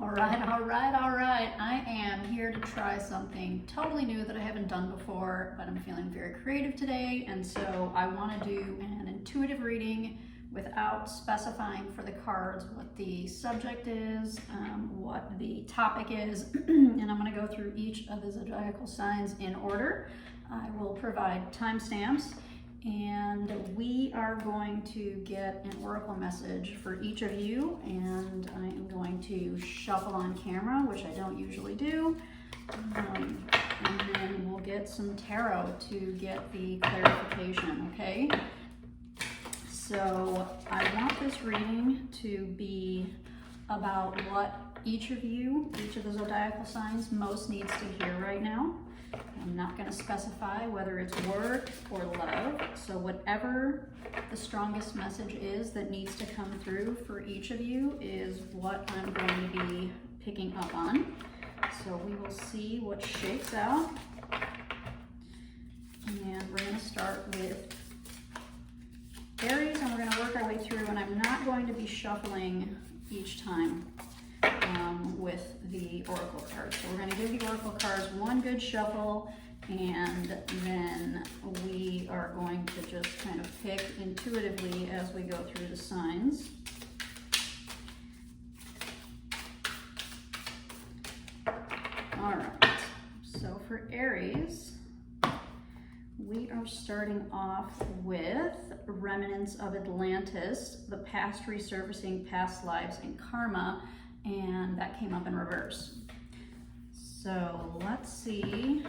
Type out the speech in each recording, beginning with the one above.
All right. I am here to try something totally new that I haven't done before, but I'm feeling very creative today, and so I want to do an intuitive reading without specifying for the cards what the subject is, what the topic is, and I'm going to go through each of the zodiacal signs in order. I will provide timestamps, and we are going to get an oracle message for each of you, and I am going to shuffle on camera, which I don't usually do, and then we'll get some tarot to get the clarification, okay? So I want this reading to be about what each of the zodiacal signs most needs to hear right now. I'm not going to specify whether it's work or love, so whatever the strongest message is that needs to come through for each of you is what I'm going to be picking up on. So we will see what shakes out, and we're going to start with Aries, and we're going to work our way through, and I'm not going to be shuffling each time with the oracle cards. So we're going to give the oracle cards one good shuffle, and then we are going to just kind of pick intuitively as we go through the signs. All right, so for Aries, we are starting off with remnants of Atlantis, the past resurfacing, past lives, and karma, and that came up in reverse. So let's see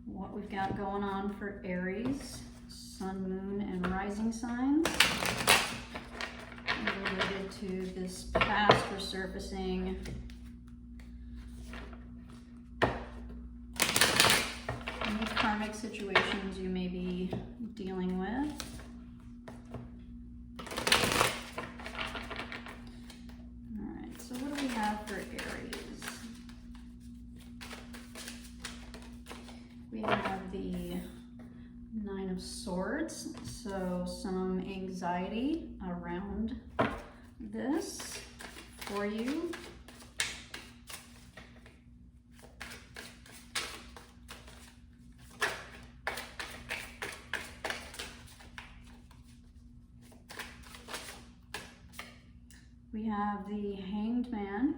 what we've got going on for Aries, sun, moon, and rising signs related to this past resurfacing, any karmic situations you may be dealing with. All right, so what do we have for Aries? We have the Nine of Swords, so some anxiety around this for you. We have the Hanged Man.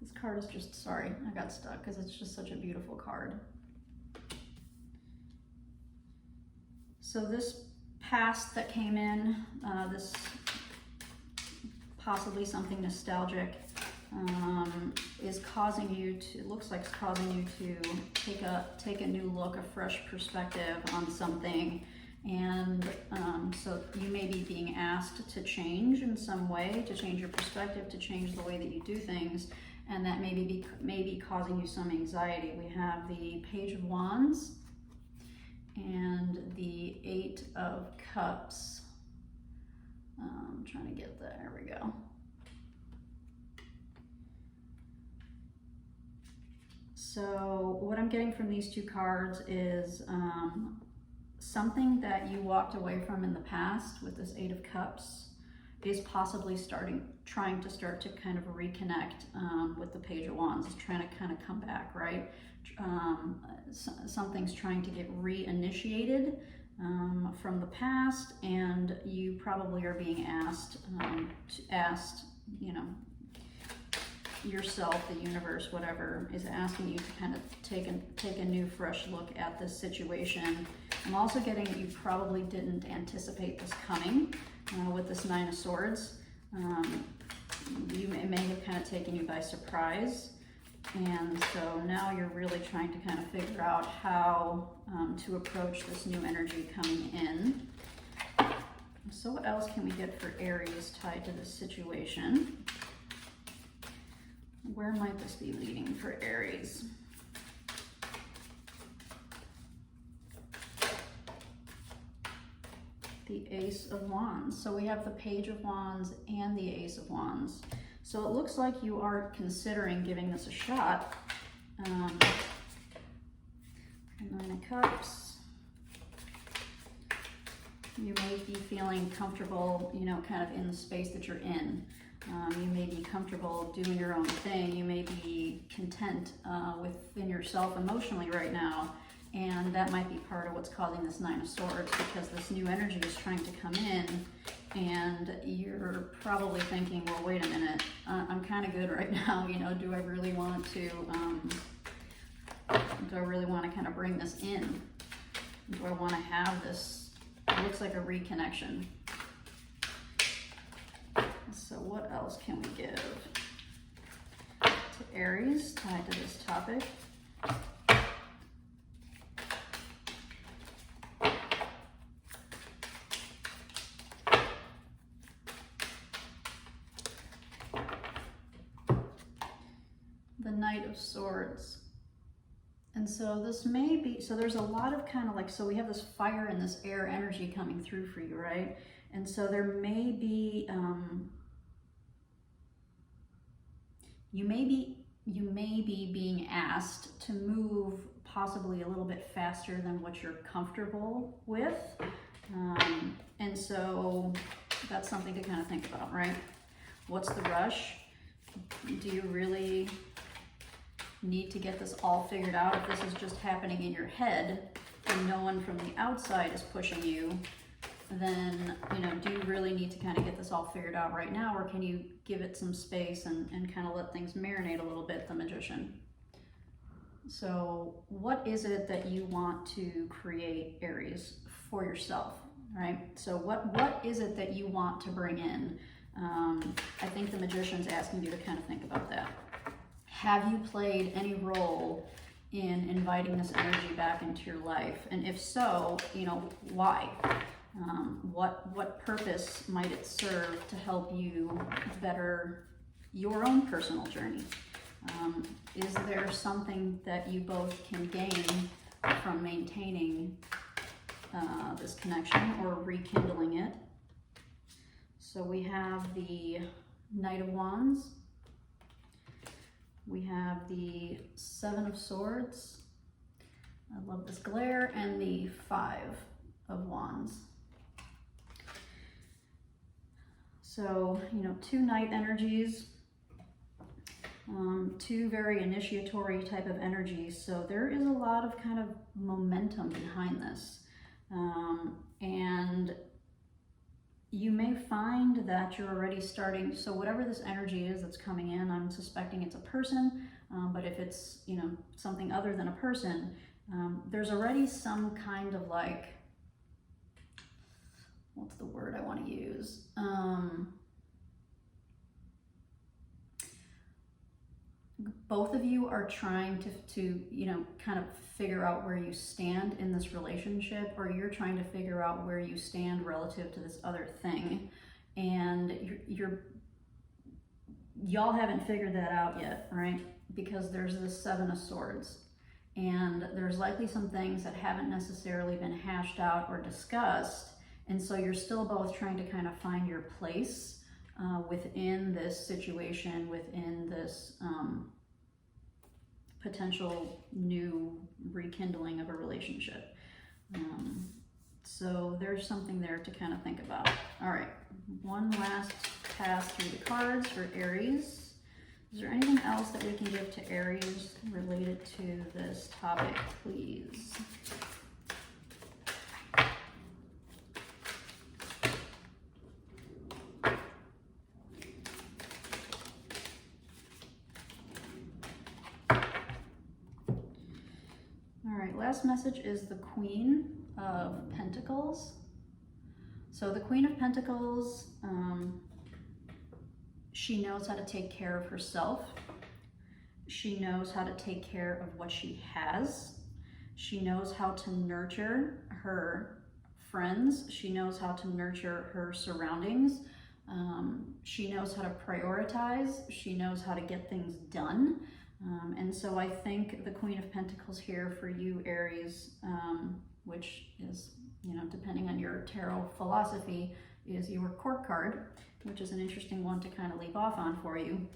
This card is just, sorry, I got stuck because it's just such a beautiful card. So this past that came in, this possibly something nostalgic, is causing you to, it looks like it's causing you to take a new look, a fresh perspective on something. And so you may be being asked to change in some way, to change your perspective, to change the way that you do things, and that may be causing you some anxiety. We have the Page of Wands and the Eight of Cups. I'm trying to get there, we go. So what I'm getting from these two cards is something that you walked away from in the past with this Eight of Cups is possibly trying to start to kind of reconnect with the Page of Wands, trying to kind of come back, right? Something's trying to get reinitiated from the past, and you probably are being asked, you know, yourself, the universe, whatever, is asking you to kind of take a new, fresh look at this situation. I'm also getting that you probably didn't anticipate this coming with this Nine of Swords. It may have kind of taken you by surprise, and so now you're really trying to kind of figure out how to approach this new energy coming in. So what else can we get for Aries tied to this situation? Where might this be leading for Aries? The Ace of Wands. So we have the Page of Wands and the Ace of Wands. So it looks like you are considering giving this a shot. Nine of Cups. You may be feeling comfortable, you know, kind of in the space that you're in. You may be comfortable doing your own thing. You may be content within yourself emotionally right now. And that might be part of what's causing this Nine of Swords, because this new energy is trying to come in and you're probably thinking, well, wait a minute, I'm kind of good right now. You know, do I really want to kind of bring this in? Do I want to have this? It looks like a reconnection. So what else can we give to Aries tied to this topic? The Knight of Swords. And so this may be, so there's a lot of kind of like, so we have this fire and this air energy coming through for you, right? And so there may be, you may be being asked to move possibly a little bit faster than what you're comfortable with. And so that's something to kind of think about, right? What's the rush? Do you really need to get this all figured out? If this is just happening in your head and no one from the outside is pushing you, then, you know, do you really need to kind of get this all figured out right now, or can you give it some space and kind of let things marinate a little bit, the Magician? So what is it that you want to create, Aries, for yourself, right? So what is it that you want to bring in? I think the Magician's asking you to kind of think about that. Have you played any role in inviting this energy back into your life? And if so, you know, why? What purpose might it serve to help you better your own personal journey? Is there something that you both can gain from maintaining this connection or rekindling it? So we have the Knight of Wands. We have the Seven of Swords. I love this glare. And the Five of Wands. So, you know, two Knight energies, two very initiatory type of energies. So there is a lot of kind of momentum behind this. And you may find that you're already starting, so whatever this energy is that's coming in, I'm suspecting it's a person, but if it's, you know, something other than a person, there's already some kind of like, what's the word I want to use? Both of you are trying to, you know, kind of figure out where you stand in this relationship, or you're trying to figure out where you stand relative to this other thing. And y'all haven't figured that out yet, right? Because there's this Seven of Swords. And there's likely some things that haven't necessarily been hashed out or discussed. And so you're still both trying to kind of find your place within this situation, within this potential new rekindling of a relationship. So there's something there to kind of think about. All right, one last pass through the cards for Aries. Is there anything else that we can give to Aries related to this topic, please? Last message is the Queen of Pentacles. So the Queen of Pentacles, she knows how to take care of herself. She knows how to take care of what she has. She knows how to nurture her friends. She knows how to nurture her surroundings. She knows how to prioritize. She knows how to get things done. And so I think the Queen of Pentacles here for you, Aries, which is, you know, depending on your tarot philosophy, is your Court card, which is an interesting one to kind of leave off on for you.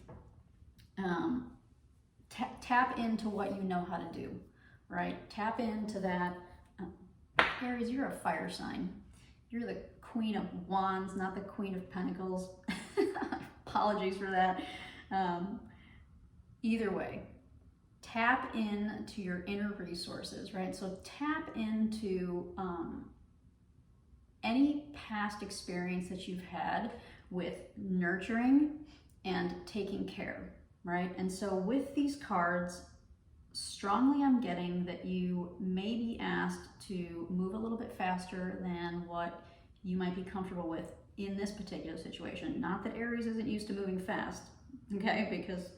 Tap into what you know how to do, right? Tap into that. Aries, you're a fire sign. You're the Queen of Wands, not the Queen of Pentacles. Apologies for that. Either way, tap into your inner resources, right? So tap into any past experience that you've had with nurturing and taking care, right? And so with these cards, strongly I'm getting that you may be asked to move a little bit faster than what you might be comfortable with in this particular situation. Not that Aries isn't used to moving fast, okay? Because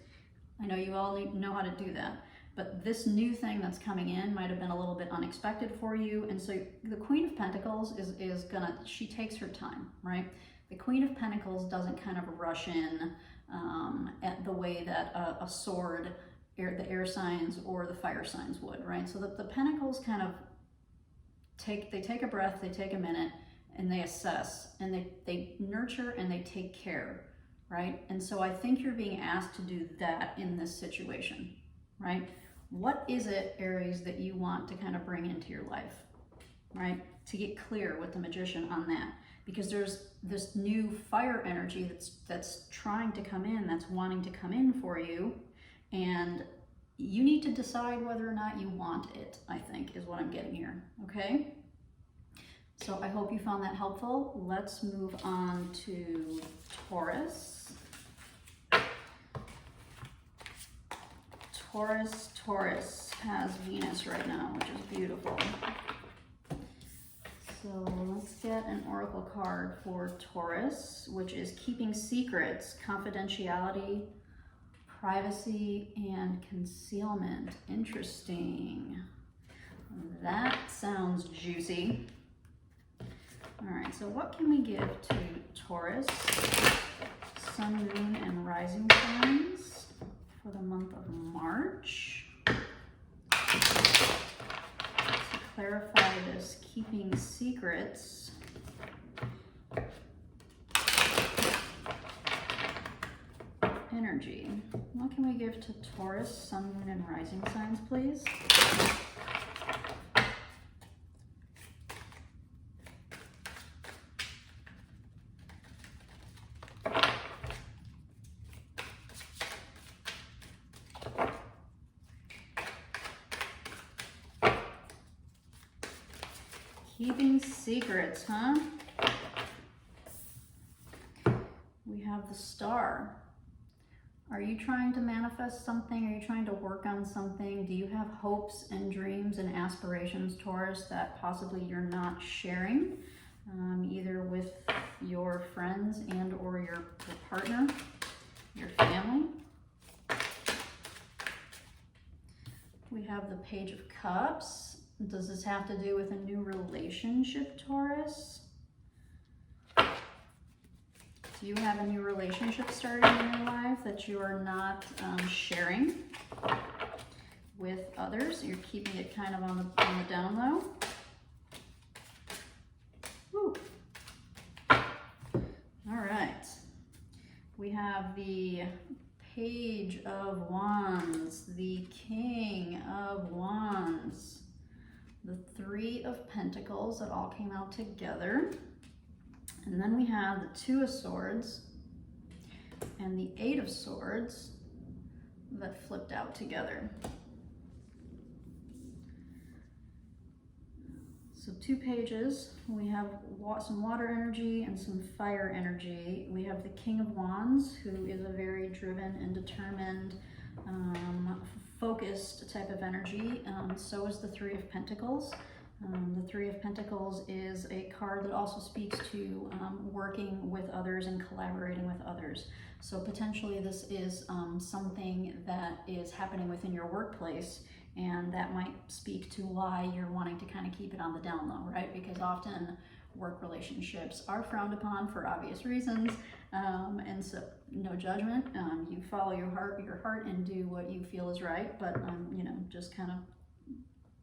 I know you all know how to do that. But this new thing that's coming in might have been a little bit unexpected for you. And so the Queen of Pentacles is gonna, she takes her time, right? The Queen of Pentacles doesn't kind of rush in at the way that a sword, the air signs or the fire signs would, right? So the Pentacles kind of take a breath, they take a minute, and they assess, and they nurture and they take care, right? And so I think you're being asked to do that in this situation, right? What is it, Aries, that you want to kind of bring into your life, right? To get clear with the Magician on that, because there's this new fire energy that's trying to come in, that's wanting to come in for you, and you need to decide whether or not you want it, I think, is what I'm getting here, okay? So I hope you found that helpful. Let's move on to Taurus. Taurus has Venus right now, which is beautiful. So let's get an oracle card for Taurus, which is keeping secrets, confidentiality, privacy, and concealment. Interesting. That sounds juicy. All right, so what can we give to Taurus, Sun, Moon, and Rising signs for the month of March? To clarify this keeping secrets, energy. What can we give to Taurus, Sun, Moon, and Rising signs, please? Keeping secrets, huh? We have the Star. Are you trying to manifest something? Are you trying to work on something? Do you have hopes and dreams and aspirations, Taurus, that possibly you're not sharing, either with your friends and or your partner, your family? We have the Page of Cups. Does this have to do with a new relationship, Taurus? Do you have a new relationship starting in your life that you are not sharing with others? You're keeping it kind of on the down low. Woo. All right. We have the Page of Wands, the King of Wands, the Three of Pentacles that all came out together. And then we have the Two of Swords and the Eight of Swords that flipped out together. So two pages, we have some water energy and some fire energy. We have the King of Wands, who is a very driven and determined, focused type of energy. So is the Three of Pentacles. The Three of Pentacles is a card that also speaks to working with others and collaborating with others. So potentially this is something that is happening within your workplace, and that might speak to why you're wanting to kind of keep it on the down low, right? Because often work relationships are frowned upon for obvious reasons, and so no judgment. You follow your heart and do what you feel is right, but you know, just kind of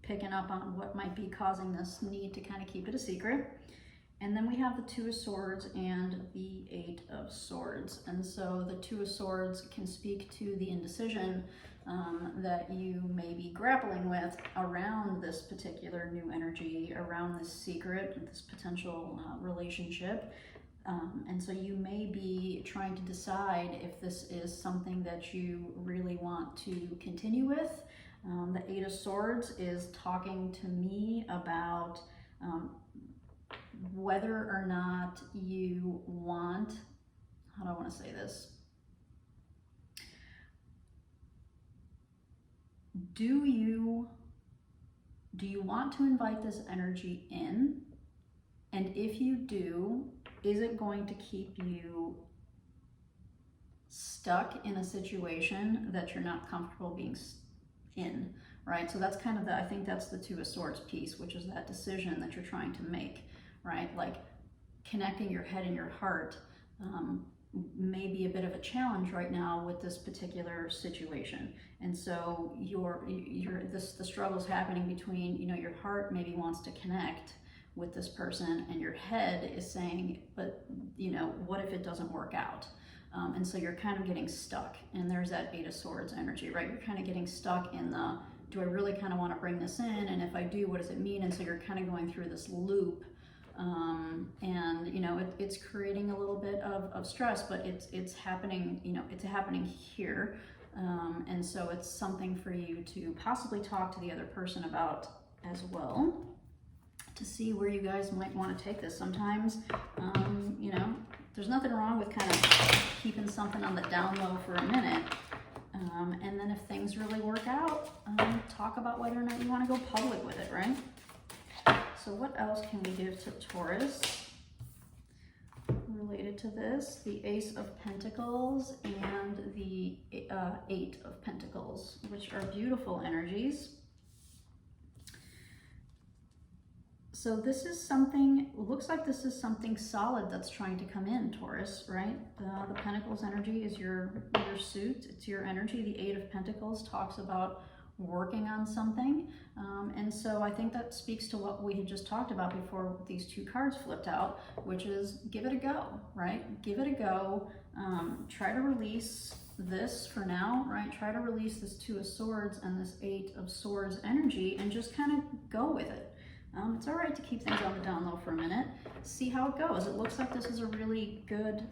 picking up on what might be causing this need to kind of keep it a secret. And then we have the Two of Swords and the Eight of Swords. And so the Two of Swords can speak to the indecision that you may be grappling with around this particular new energy, around this secret, this potential relationship. And so you may be trying to decide if this is something that you really want to continue with. The Eight of Swords is talking to me about whether or not you want, how do I want to say this? Do you want to invite this energy in? And if you do, is it going to keep you stuck in a situation that you're not comfortable being in, right? So that's kind of I think that's the Two of Swords piece, which is that decision that you're trying to make, right? Like connecting your head and your heart may be a bit of a challenge right now with this particular situation. And so the struggle's happening between, you know, your heart maybe wants to connect with this person and your head is saying, but you know, what if it doesn't work out? And so you're kind of getting stuck, and there's that Eight of Swords energy, right? You're kind of getting stuck in the, do I really kind of want to bring this in? And if I do, what does it mean? And so you're kind of going through this loop. And you know, it's creating a little bit of stress, but it's happening, you know, it's happening here. And so it's something for you to possibly talk to the other person about as well, to see where you guys might want to take this. Sometimes, you know, there's nothing wrong with kind of keeping something on the down low for a minute. And then if things really work out, talk about whether or not you want to go public with it, right? So what else can we give to Taurus related to this? The Ace of Pentacles and the Eight of Pentacles, which are beautiful energies. So this is something, looks like this is something solid that's trying to come in, Taurus, right? The Pentacles energy is your suit, it's your energy. The Eight of Pentacles talks about working on something. And so I think that speaks to what we had just talked about before these two cards flipped out, which is give it a go, right? Give it a go. Try to release this for now, right? Try to release this Two of Swords and this Eight of Swords energy and just kind of go with it. It's all right to keep things on the down low for a minute. See how it goes. It looks like this is a really good,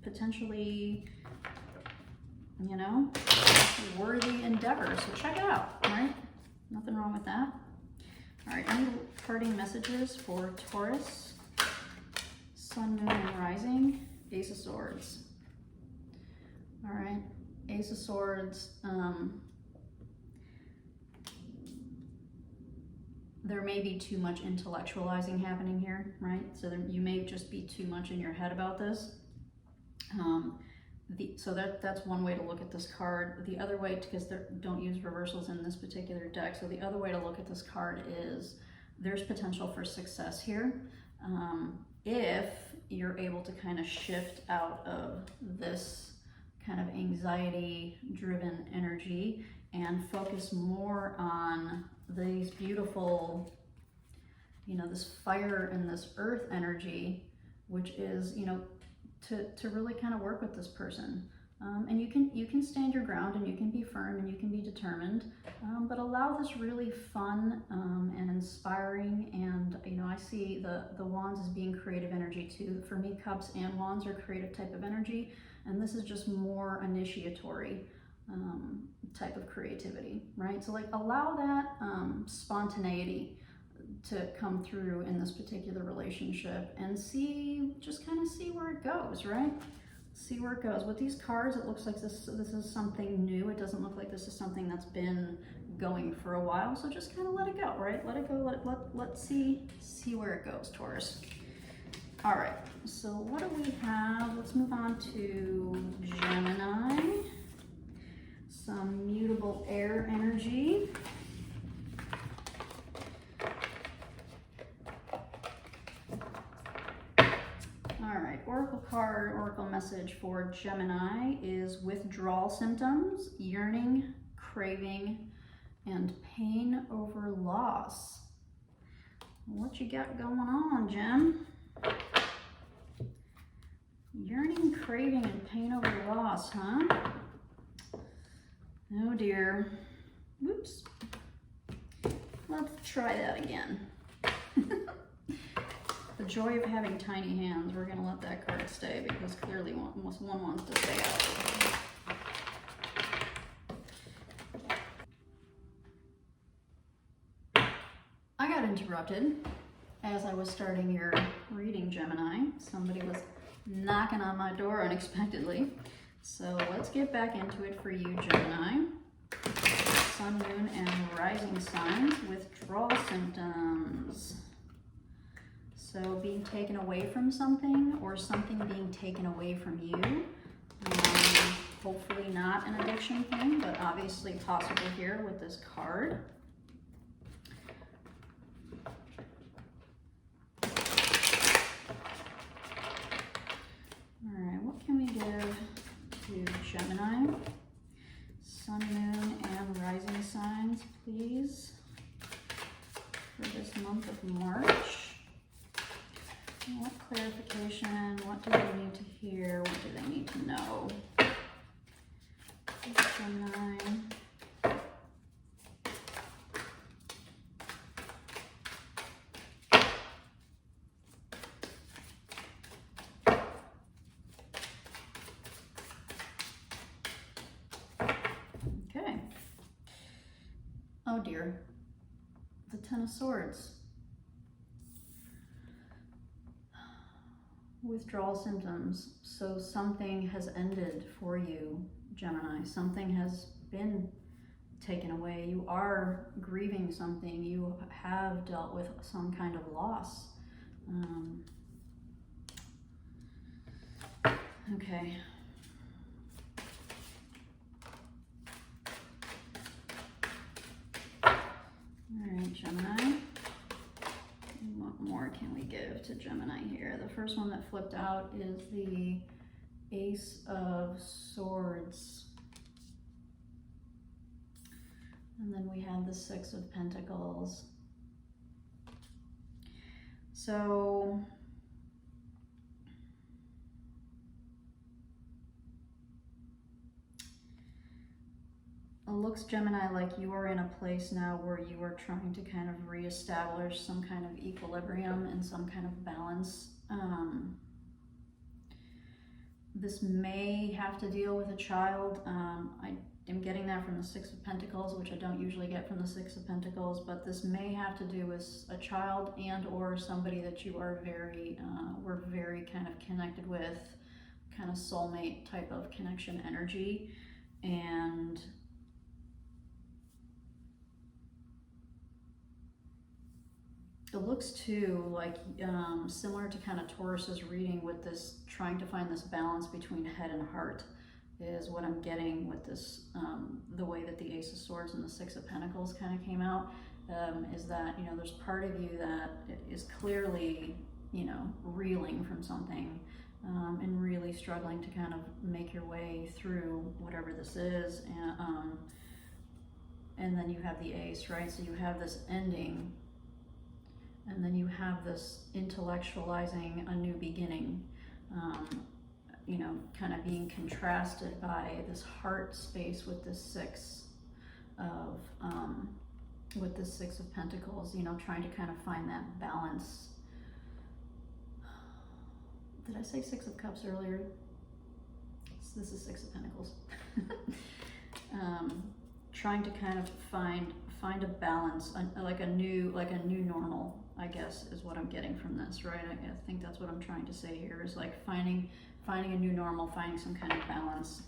potentially, you know, worthy endeavor. So check it out, all right? Nothing wrong with that. All right, any parting messages for Taurus? Sun, Moon, and Rising. Ace of Swords. All right, Ace of Swords. There may be too much intellectualizing happening here, right? So you may just be too much in your head about this. So that's one way to look at this card. The other way, because don't use reversals in this particular deck, so the other way to look at this card is there's potential for success here. If you're able to kind of shift out of this kind of anxiety-driven energy and focus more on these beautiful, you know, this fire and this earth energy, which is, you know, to really kind of work with this person. And you can stand your ground and you can be firm and you can be determined, but allow this really fun and inspiring. And, you know, I see the wands as being creative energy too. For me, cups and wands are creative type of energy. And this is just more initiatory type of creativity, right? So like allow that spontaneity to come through in this particular relationship and just kind of see where it goes, right? See where it goes. With these cards, it looks like this is something new. It doesn't look like this is something that's been going for a while. So just kind of let it go, right? Let it go, let's see where it goes, Taurus. All right, so what do we have? Let's move on to Gemini. Some mutable air energy. All right, oracle message for Gemini is withdrawal symptoms, yearning, craving, and pain over loss. What you got going on, Gem? Yearning, craving, and pain over loss, huh? Oh dear. Whoops. Let's try that again. The joy of having tiny hands. We're going to let that card stay because clearly one wants to stay out. I got interrupted as I was starting your reading, Gemini. Somebody was knocking on my door unexpectedly. So let's get back into it for you, Gemini. Sun, moon, and rising signs. Withdrawal symptoms. So being taken away from something or something being taken away from you. Hopefully not an addiction thing, but obviously possible here with this card. All right, what can we give to Gemini? Sun, moon, and rising signs, please, for this month of March. What clarification? What do they need to hear? What do they need to know? Gemini. Okay. Oh dear. The Ten of Swords. Withdrawal symptoms. So something has ended for you, Gemini. Something has been taken away. You are grieving something. You have dealt with some kind of loss. Okay. All right, Gemini. What more can we give to Gemini here? The first one that flipped out is the Ace of Swords. And then we have the Six of Pentacles. So it looks, Gemini, like you are in a place now where you are trying to kind of reestablish some kind of equilibrium and some kind of balance. This may have to deal with a child. I am getting that from the Six of Pentacles, which I don't usually get from the Six of Pentacles, but this may have to do with a child and or somebody that you are we're very kind of connected with, kind of soulmate type of connection energy. And it looks too like similar to kind of Taurus's reading with this, trying to find this balance between head and heart is what I'm getting with this, the way that the Ace of Swords and the Six of Pentacles kind of came out, is that, you know, there's part of you that is clearly, you know, reeling from something and really struggling to kind of make your way through whatever this is. And then you have the Ace, right? So you have this ending. And then you have this intellectualizing a new beginning, you know, kind of being contrasted by this heart space with this Six of Pentacles, you know, trying to kind of find that balance. Did I say Six of Cups earlier? This is Six of Pentacles. Trying to kind of find a balance, like a new normal, I guess, is what I'm getting from this, right? I think that's what I'm trying to say here, is like finding a new normal, finding some kind of balance.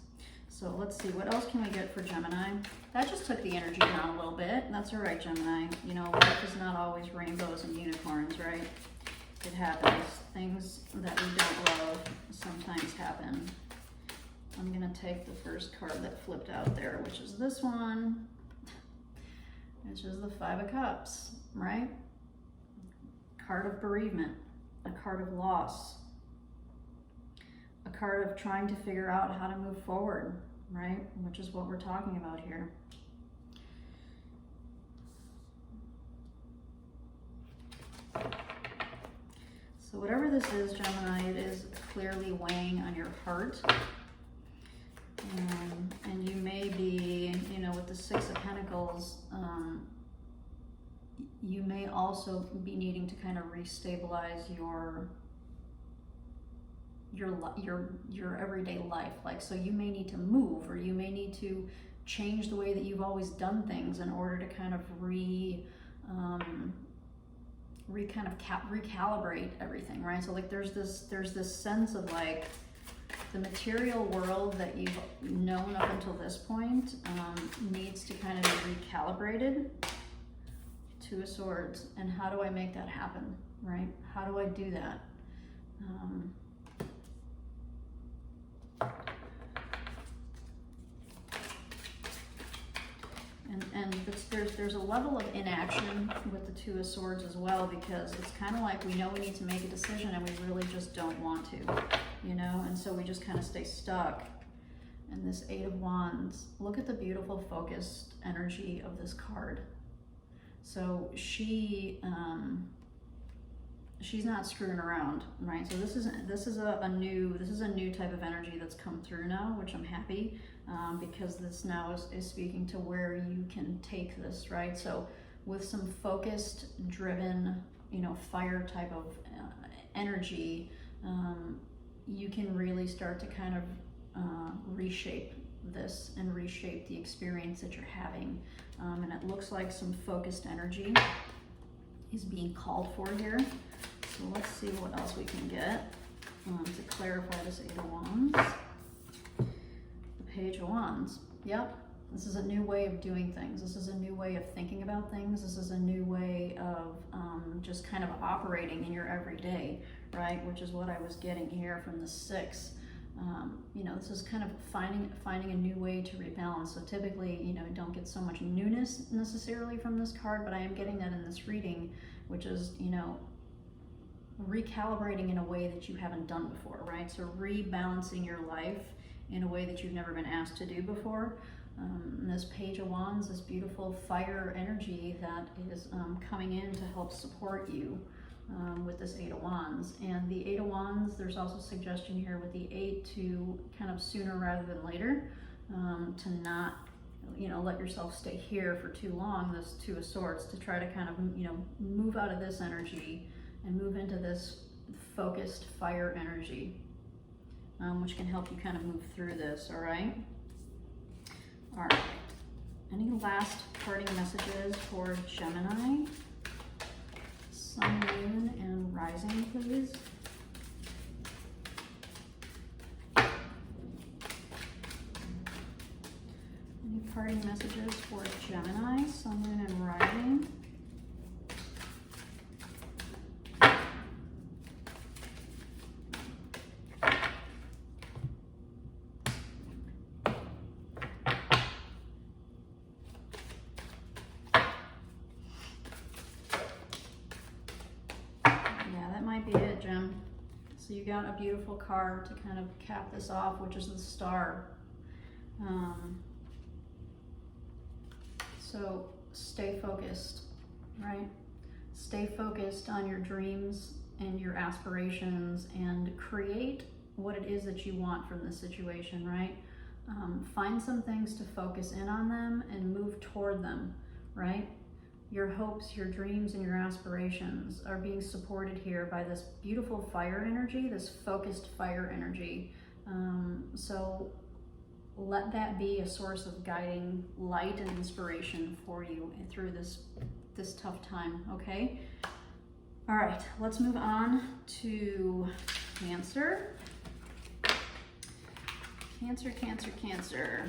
So let's see, what else can we get for Gemini? That just took the energy down a little bit. That's all right, Gemini. You know, life is not always rainbows and unicorns, right? It happens. Things that we don't love sometimes happen. I'm gonna take the first card that flipped out there, which is this one, which is the Five of Cups, right? Card of bereavement, a card of loss, a card of trying to figure out how to move forward, right? Which is what we're talking about here. So whatever this is, Gemini, it is clearly weighing on your heart. And you may be, you know, also be needing to kind of restabilize your everyday life. Like, so you may need to move, or you may need to change the way that you've always done things in order to kind of recalibrate everything, right? So like there's this sense of like the material world that you've known up until this point needs to kind of be recalibrated. Two of Swords. And how do I make that happen, right? How do I do that? And there's a level of inaction with the Two of Swords as well, because it's kind of like we know we need to make a decision and we really just don't want to, you know, and so we just kind of stay stuck. And this Eight of Wands, look at the beautiful focused energy of this card. So she's not screwing around, right? So this is a new type of energy that's come through now, which I'm happy, because this now is speaking to where you can take this, right? So with some focused, driven, you know, fire type of energy, you can really start to kind of reshape this and reshape the experience that you're having. And it looks like some focused energy is being called for here. So let's see what else we can get to clarify this Eight of Wands. The Page of Wands. Yep, this is a new way of doing things. This is a new way of thinking about things. This is a new way of just kind of operating in your everyday, right? Which is what I was getting here from the Six. You know, this is kind of finding a new way to rebalance. So typically, you know, don't get so much newness necessarily from this card, but I am getting that in this reading, which is, you know, recalibrating in a way that you haven't done before, right? So rebalancing your life in a way that you've never been asked to do before. And this Page of Wands, this beautiful fire energy that is coming in to help support you with this Eight of Wands. And the Eight of Wands, there's also suggestion here with the Eight to kind of sooner rather than later, to not, you know, let yourself stay here for too long, this Two of Swords, to try to kind of, you know, move out of this energy and move into this focused fire energy, which can help you kind of move through this, all right? All right. Any last parting messages for Gemini? Sun, Moon, and Rising, please. Any parting messages for Gemini, Sun, Moon, and Rising? Be it, Gem. So you got a beautiful card to kind of cap this off, which is the Star. So stay focused, right? Stay focused on your dreams and your aspirations and create what it is that you want from this situation, right? Find some things to focus in on them and move toward them, right? Your hopes, your dreams, and your aspirations are being supported here by this beautiful fire energy, this focused fire energy. So let that be a source of guiding light and inspiration for you through this tough time, okay? All right, let's move on to Cancer. Cancer, Cancer, Cancer.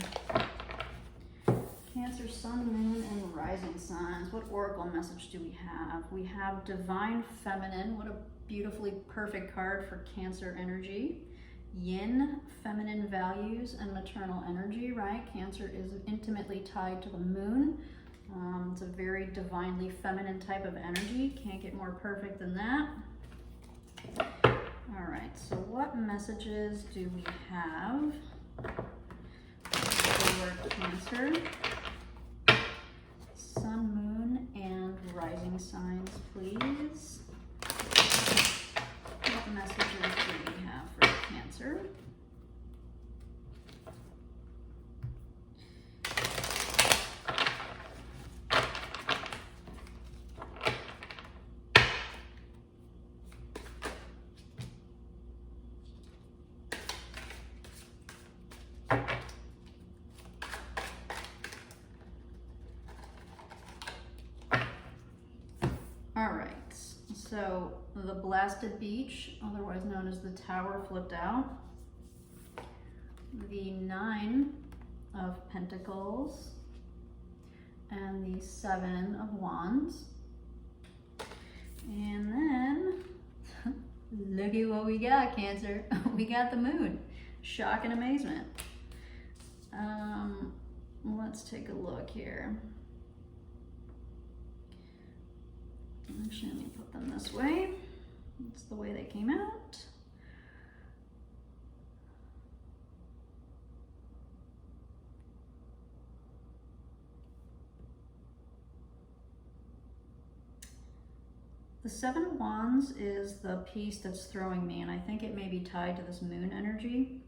Cancer, Sun, Moon, and Rising signs. What oracle message do we have? We have Divine Feminine. What a beautifully perfect card for Cancer energy. Yin, feminine values and maternal energy, right? Cancer is intimately tied to the moon. It's a very divinely feminine type of energy. Can't get more perfect than that. All right, so what messages do we have for Cancer? Sun, Moon, and Rising signs, please. What messages do we have for Cancer? So the blasted beach, otherwise known as the Tower, flipped out. The 9 of Pentacles and the 7 of Wands. And then, look at what we got, Cancer. We got the Moon. Shock and amazement. Let's take a look here. Actually, let me put them this way. That's the way they came out. The 7 of Wands is the piece that's throwing me, and I think it may be tied to this moon energy.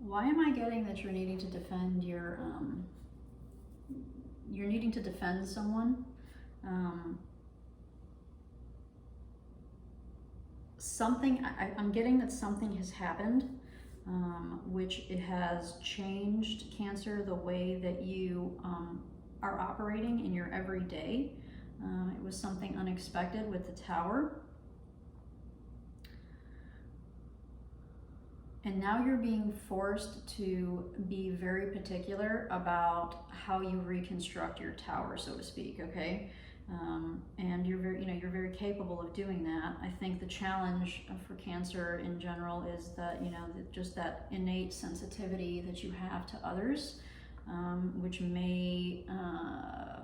Why am I getting that you're needing to defend your, you're needing to defend someone? I'm getting that something has happened, which it has changed, Cancer, the way that you are operating in your everyday. It was something unexpected with the Tower. And now you're being forced to be very particular about how you reconstruct your tower, so to speak, okay? And you're very capable of doing that. I think the challenge for Cancer in general is that, just that innate sensitivity that you have to others, which may, how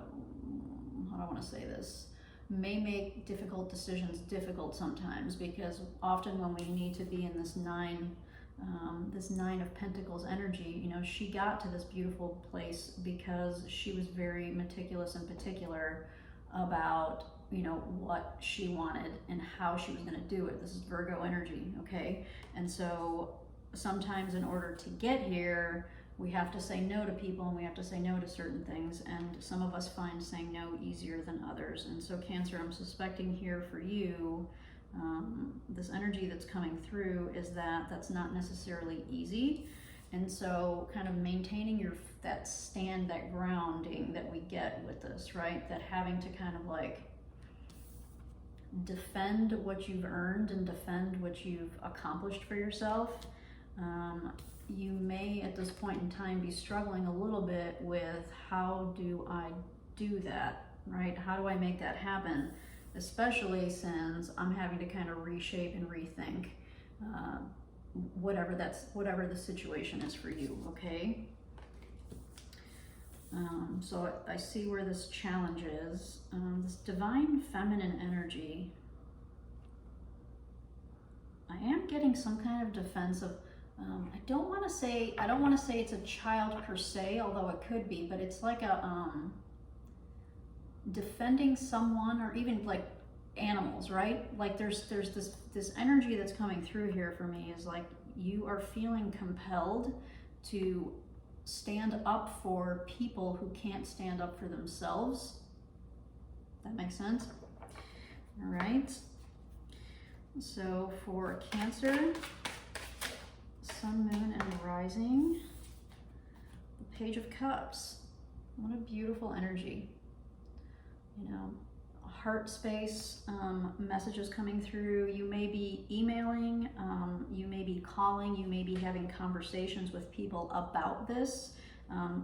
do I want to say this? May make difficult decisions difficult sometimes, because often when we need to be in this 9 of Pentacles energy, she got to this beautiful place because she was very meticulous and particular about, what she wanted and how she was going to do it. This is Virgo energy, okay? And so sometimes in order to get here, we have to say no to people and we have to say no to certain things, and some of us find saying no easier than others. And so Cancer, I'm suspecting here for you, this energy that's coming through is that that's not necessarily easy. And so kind of maintaining that stand, that grounding that we get with this, right? That having to kind of like defend what you've earned and defend what you've accomplished for yourself. You may at this point in time be struggling a little bit with, how do I do that, right? How do I make that happen? Especially since I'm having to kind of reshape and rethink whatever the situation is for you, okay? So I see where this challenge is. This divine feminine energy, I am getting some kind of defensive, I don't want to say it's a child per se, although it could be, but it's like a defending someone, or even like animals, right? Like there's this energy that's coming through here for me, is like you are feeling compelled to stand up for people who can't stand up for themselves. That makes sense? All right. So for Cancer, Sun, Moon, and Rising, the Page of Cups. What a beautiful energy. Heart space, messages coming through. You may be emailing, you may be calling, you may be having conversations with people about this.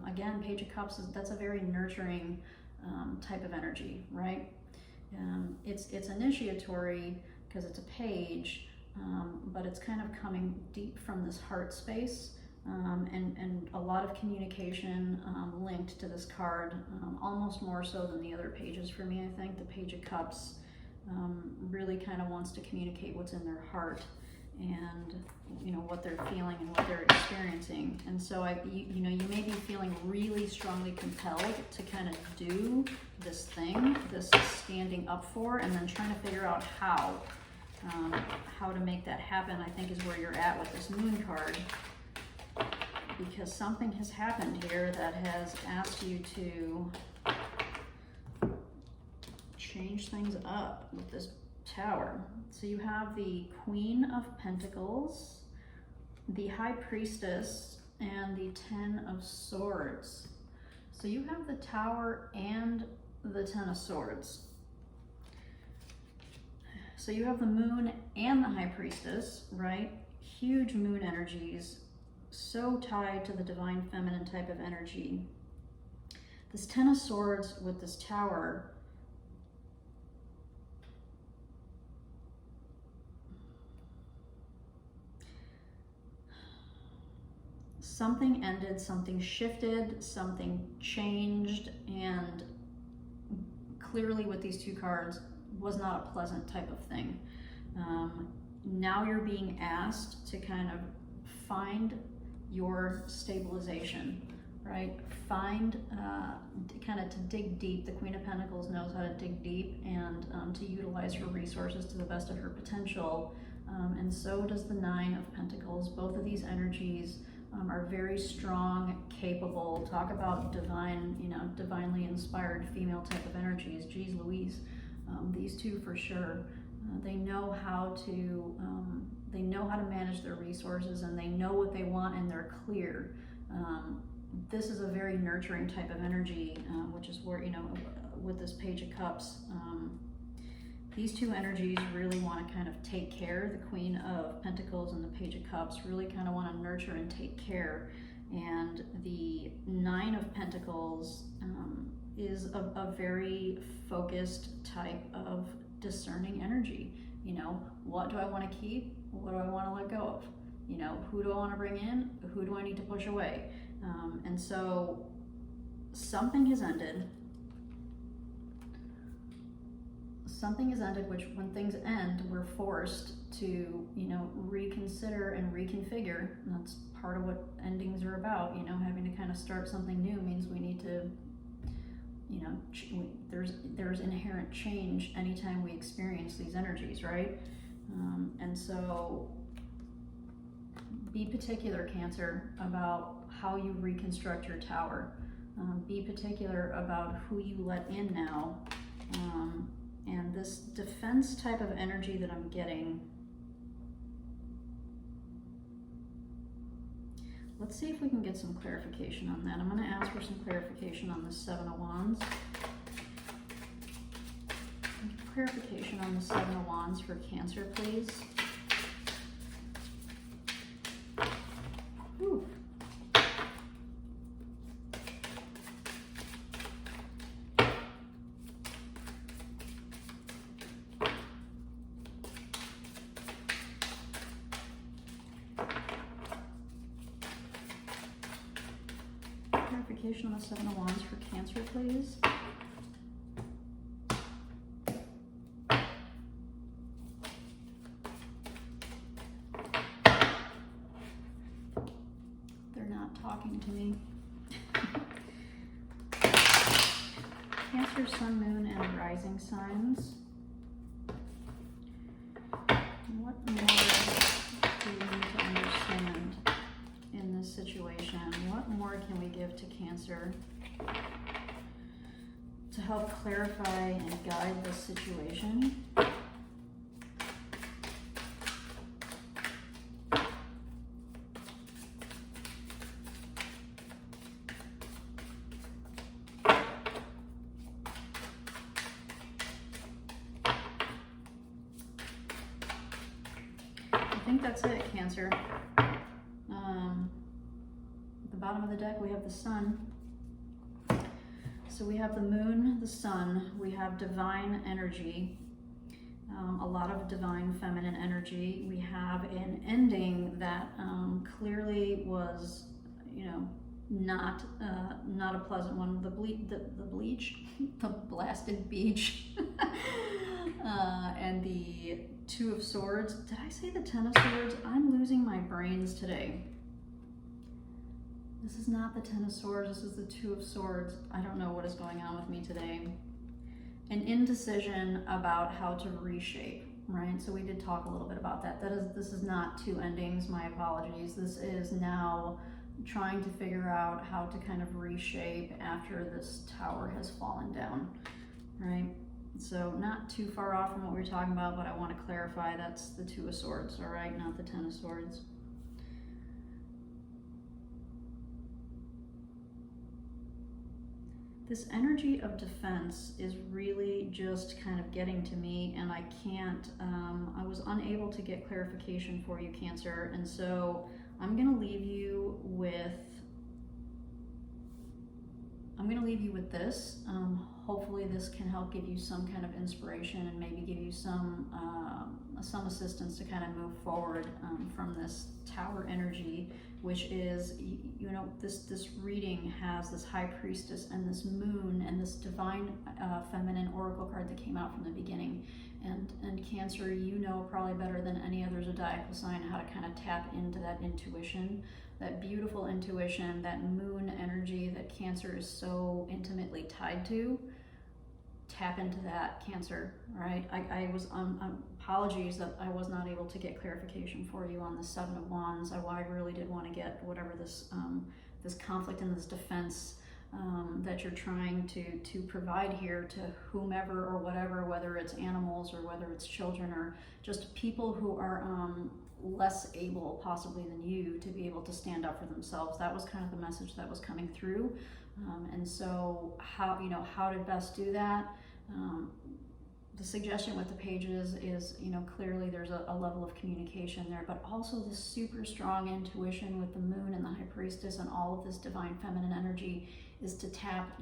Again, Page of Cups, that's a very nurturing type of energy, right? It's initiatory because it's a page, but it's kind of coming deep from this heart space. And a lot of communication linked to this card, almost more so than the other pages for me. I think the Page of Cups really kind of wants to communicate what's in their heart, and what they're feeling and what they're experiencing. And so you may be feeling really strongly compelled to kind of do this thing, this standing up for, and then trying to figure out how to make that happen, I think, is where you're at with this Moon card. Because something has happened here that has asked you to change things up with this Tower. So you have the Queen of Pentacles, the High Priestess, and the 10 of Swords. So you have the Tower and the Ten of Swords. So you have the Moon and the High Priestess, right? Huge moon energies, so tied to the divine feminine type of energy. This Ten of Swords with this Tower, something ended, something shifted, something changed, and clearly with these two cards was not a pleasant type of thing. Now you're being asked to kind of find your stabilization, right? Find, kind of to dig deep. The Queen of Pentacles knows how to dig deep and to utilize her resources to the best of her potential. And so does the Nine of Pentacles. Both of these energies are very strong, capable. Talk about divine, divinely inspired female type of energies. Geez Louise, these two for sure. They know how to manage their resources, and they know what they want, and they're clear. This is a very nurturing type of energy, which is where, with this Page of Cups, these two energies really want to kind of take care. The Queen of Pentacles and the Page of Cups really kind of want to nurture and take care. And the Nine of Pentacles is a very focused type of discerning energy. What do I want to keep? What do I want to let go of? Who do I want to bring in? Who do I need to push away? And so something has ended. Something has ended, which when things end, we're forced to, reconsider and reconfigure. And that's part of what endings are about. Having to kind of start something new means we need to, there's inherent change anytime we experience these energies, right? And so be particular, Cancer, about how you reconstruct your Tower. Be particular about who you let in now. And this defense type of energy that I'm getting, let's see if we can get some clarification on that. I'm going to ask for some clarification on the Seven of Wands. Clarification on the Seven of Wands for Cancer, please. Whew. Clarification on the Seven of Wands for Cancer, please. They're not talking to me. Cancer, Sun, Moon, and Rising signs. What more do we need to understand in this situation? What more can we give to Cancer to help clarify and guide this situation? I think that's it, Cancer. At the bottom of the deck, we have the Sun. So we have the Moon, the Sun, we have divine energy, a lot of divine feminine energy. We have an ending that clearly was, not a pleasant one. The bleach, the blasted beach, and the Two of Swords. Did I say the Ten of Swords? I'm losing my brains today. This is not the Ten of Swords, this is the Two of Swords. I don't know what is going on with me today. An indecision about how to reshape, right? So we did talk a little bit about that. This is not two endings, my apologies. This is now trying to figure out how to kind of reshape after this Tower has fallen down, right? So not too far off from what we were talking about, but I want to clarify that's the Two of Swords, all right? Not the Ten of Swords. This energy of defense is really just kind of getting to me, and I can't, I was unable to get clarification for you, Cancer, and so I'm going to leave you with this. Hopefully this can help give you some kind of inspiration and maybe give you some assistance to kind of move forward from this Tower energy, which is, you know, this reading has this High Priestess and this Moon and this divine feminine oracle card that came out from the beginning. And Cancer, you know probably better than any other zodiacal sign how to kind of tap into that intuition, that beautiful intuition, that moon energy that Cancer is so intimately tied to. Tap into that, Cancer, right? I was apologies that I was not able to get clarification for you on the Seven of Wands. I really did want to get whatever this this conflict and this defense that you're trying to provide here to whomever or whatever, whether it's animals or whether it's children or just people who are less able possibly than you to be able to stand up for themselves. That was kind of the message that was coming through. And so how to best do that? The suggestion with the pages is, you know, clearly there's a level of communication there, but also this super strong intuition with the Moon and the High Priestess and all of this divine feminine energy is to tap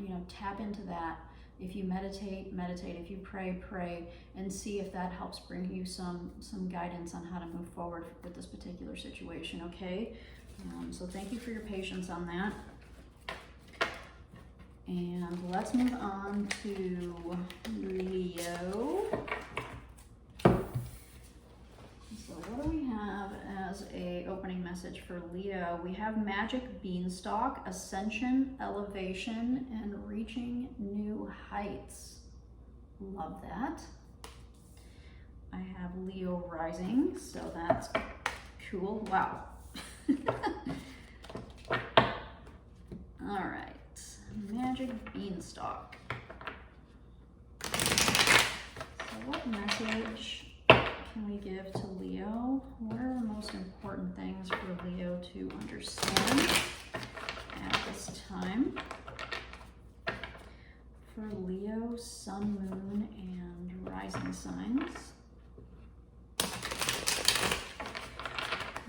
into that. If you meditate. If you pray, and see if that helps bring you some guidance on how to move forward with this particular situation, okay? So thank you for your patience on that. And let's move on to Leo. So what do we have as a opening message for Leo? We have Magic Beanstalk, Ascension, Elevation, and Reaching New Heights. Love that. I have Leo rising, so that's cool. Wow. All right. Magic Beanstalk. So what message can we give to Leo? What are the most important things for Leo to understand at this time? For Leo, Sun, Moon, and Rising signs.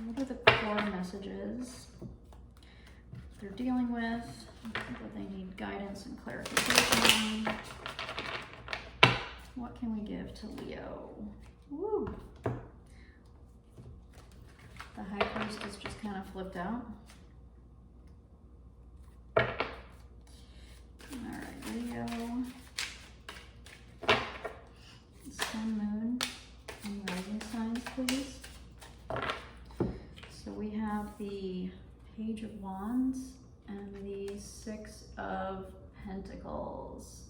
What are the core messages they're dealing with, that they need guidance and clarification on? What can we give to Leo? Woo! The High Priestess just kind of flipped out. Alright, Leo. Sun, Moon, and Rising signs, please. So we have the Page of Wands and the Six of Pentacles.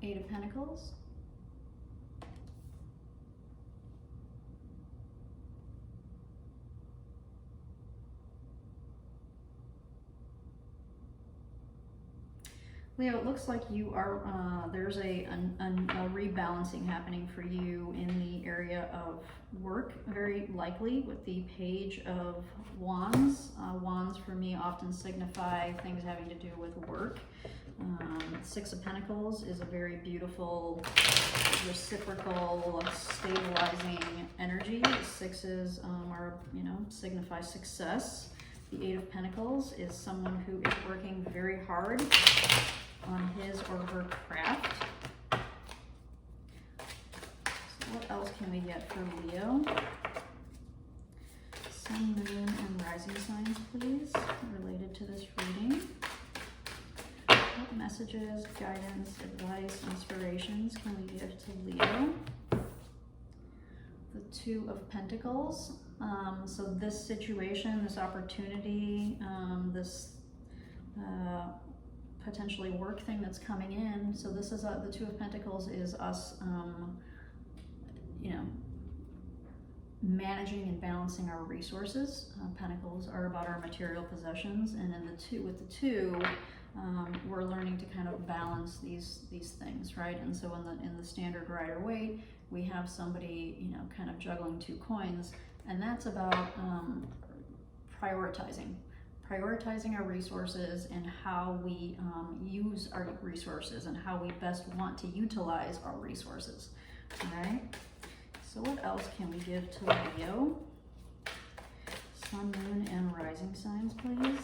Eight of Pentacles. Leo, it looks like you are, there's a rebalancing happening for you in the area of work, very likely with the Page of Wands. Wands for me often signify things having to do with work. Six of Pentacles is a very beautiful, reciprocal, stabilizing energy. Sixes are, signify success. The Eight of Pentacles is someone who is working very hard on his or her craft. So what else can we get for Leo? Sun, Moon, and Rising signs, please, related to this reading. What messages, guidance, advice, inspirations can we give to Leo? The Two of Pentacles. So this situation, this opportunity, this potentially work thing that's coming in. So this is the Two of Pentacles is us, you know, managing and balancing our resources. Pentacles are about our material possessions, and in with the two, we're learning to kind of balance these things, right? And so in the standard Rider-Waite, we have somebody, you know, kind of juggling two coins, and that's about prioritizing our resources and how we use our resources and how we best want to utilize our resources. All right. So what else can we give to Leo? Sun, Moon, and Rising signs, please.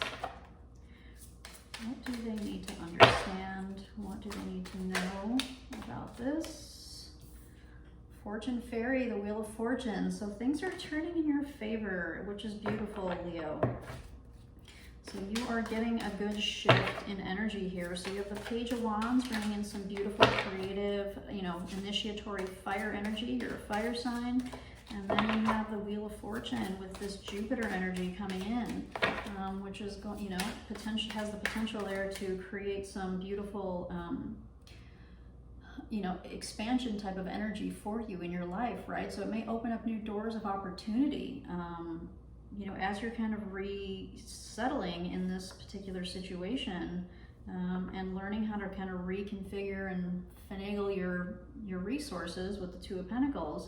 What do they need to understand? What do they need to know about this? Fortune Fairy, the Wheel of Fortune. So things are turning in your favor, which is beautiful, Leo. So you are getting a good shift in energy here. So you have the Page of Wands bringing in some beautiful, creative, you know, initiatory fire energy. You're a fire sign. And then you have the Wheel of Fortune with this Jupiter energy coming in, which is, you know, has the potential there to create some beautiful, you know, expansion type of energy for you in your life, right? So it may open up new doors of opportunity. You know, as you're kind of resettling in this particular situation, and learning how to kind of reconfigure and finagle your resources with the Two of Pentacles,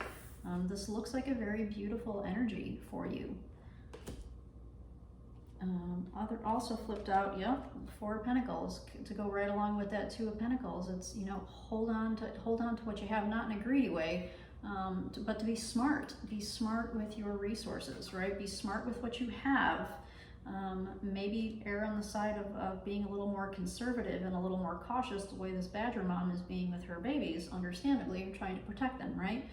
this looks like a very beautiful energy for you. Also flipped out, yep, Four of Pentacles to go right along with that Two of Pentacles. It's, you know, hold on to what you have, not in a greedy way, but to be smart. Be smart with your resources, right? Be smart with what you have. Maybe err on the side of being a little more conservative and a little more cautious, the way this Badger mom is being with her babies, understandably, trying to protect them, right?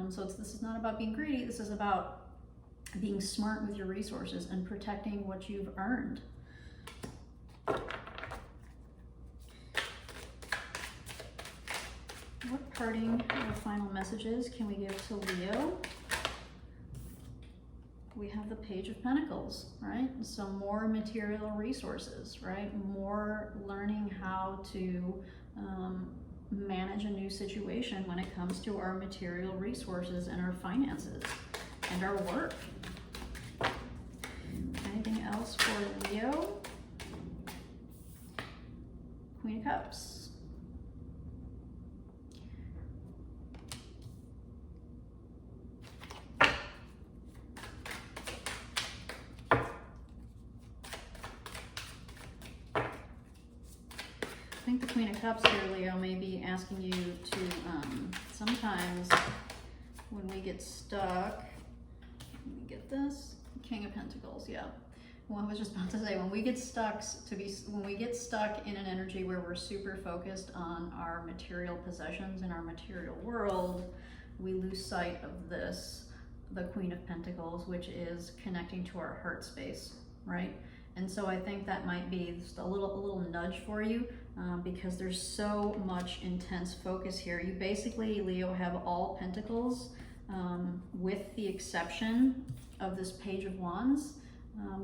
So this is not about being greedy. This is about being smart with your resources and protecting what you've earned. What parting or final messages can we give to Leo? We have the Page of Pentacles, right? So more material resources, right? More learning how to manage a new situation when it comes to our material resources and our finances and our work. Anything else for Leo? Queen of Cups. I think the Queen of Cups here, Leo, may be asking you to, sometimes when we get stuck, let me get this, King of Pentacles, yeah. Well, I was just about to say, when we get stuck in an energy where we're super focused on our material possessions in our material world, we lose sight of this, the Queen of Pentacles, which is connecting to our heart space, right? And so I think that might be just a little nudge for you, because there's so much intense focus here. You basically, Leo, have all Pentacles, with the exception of this Page of Wands,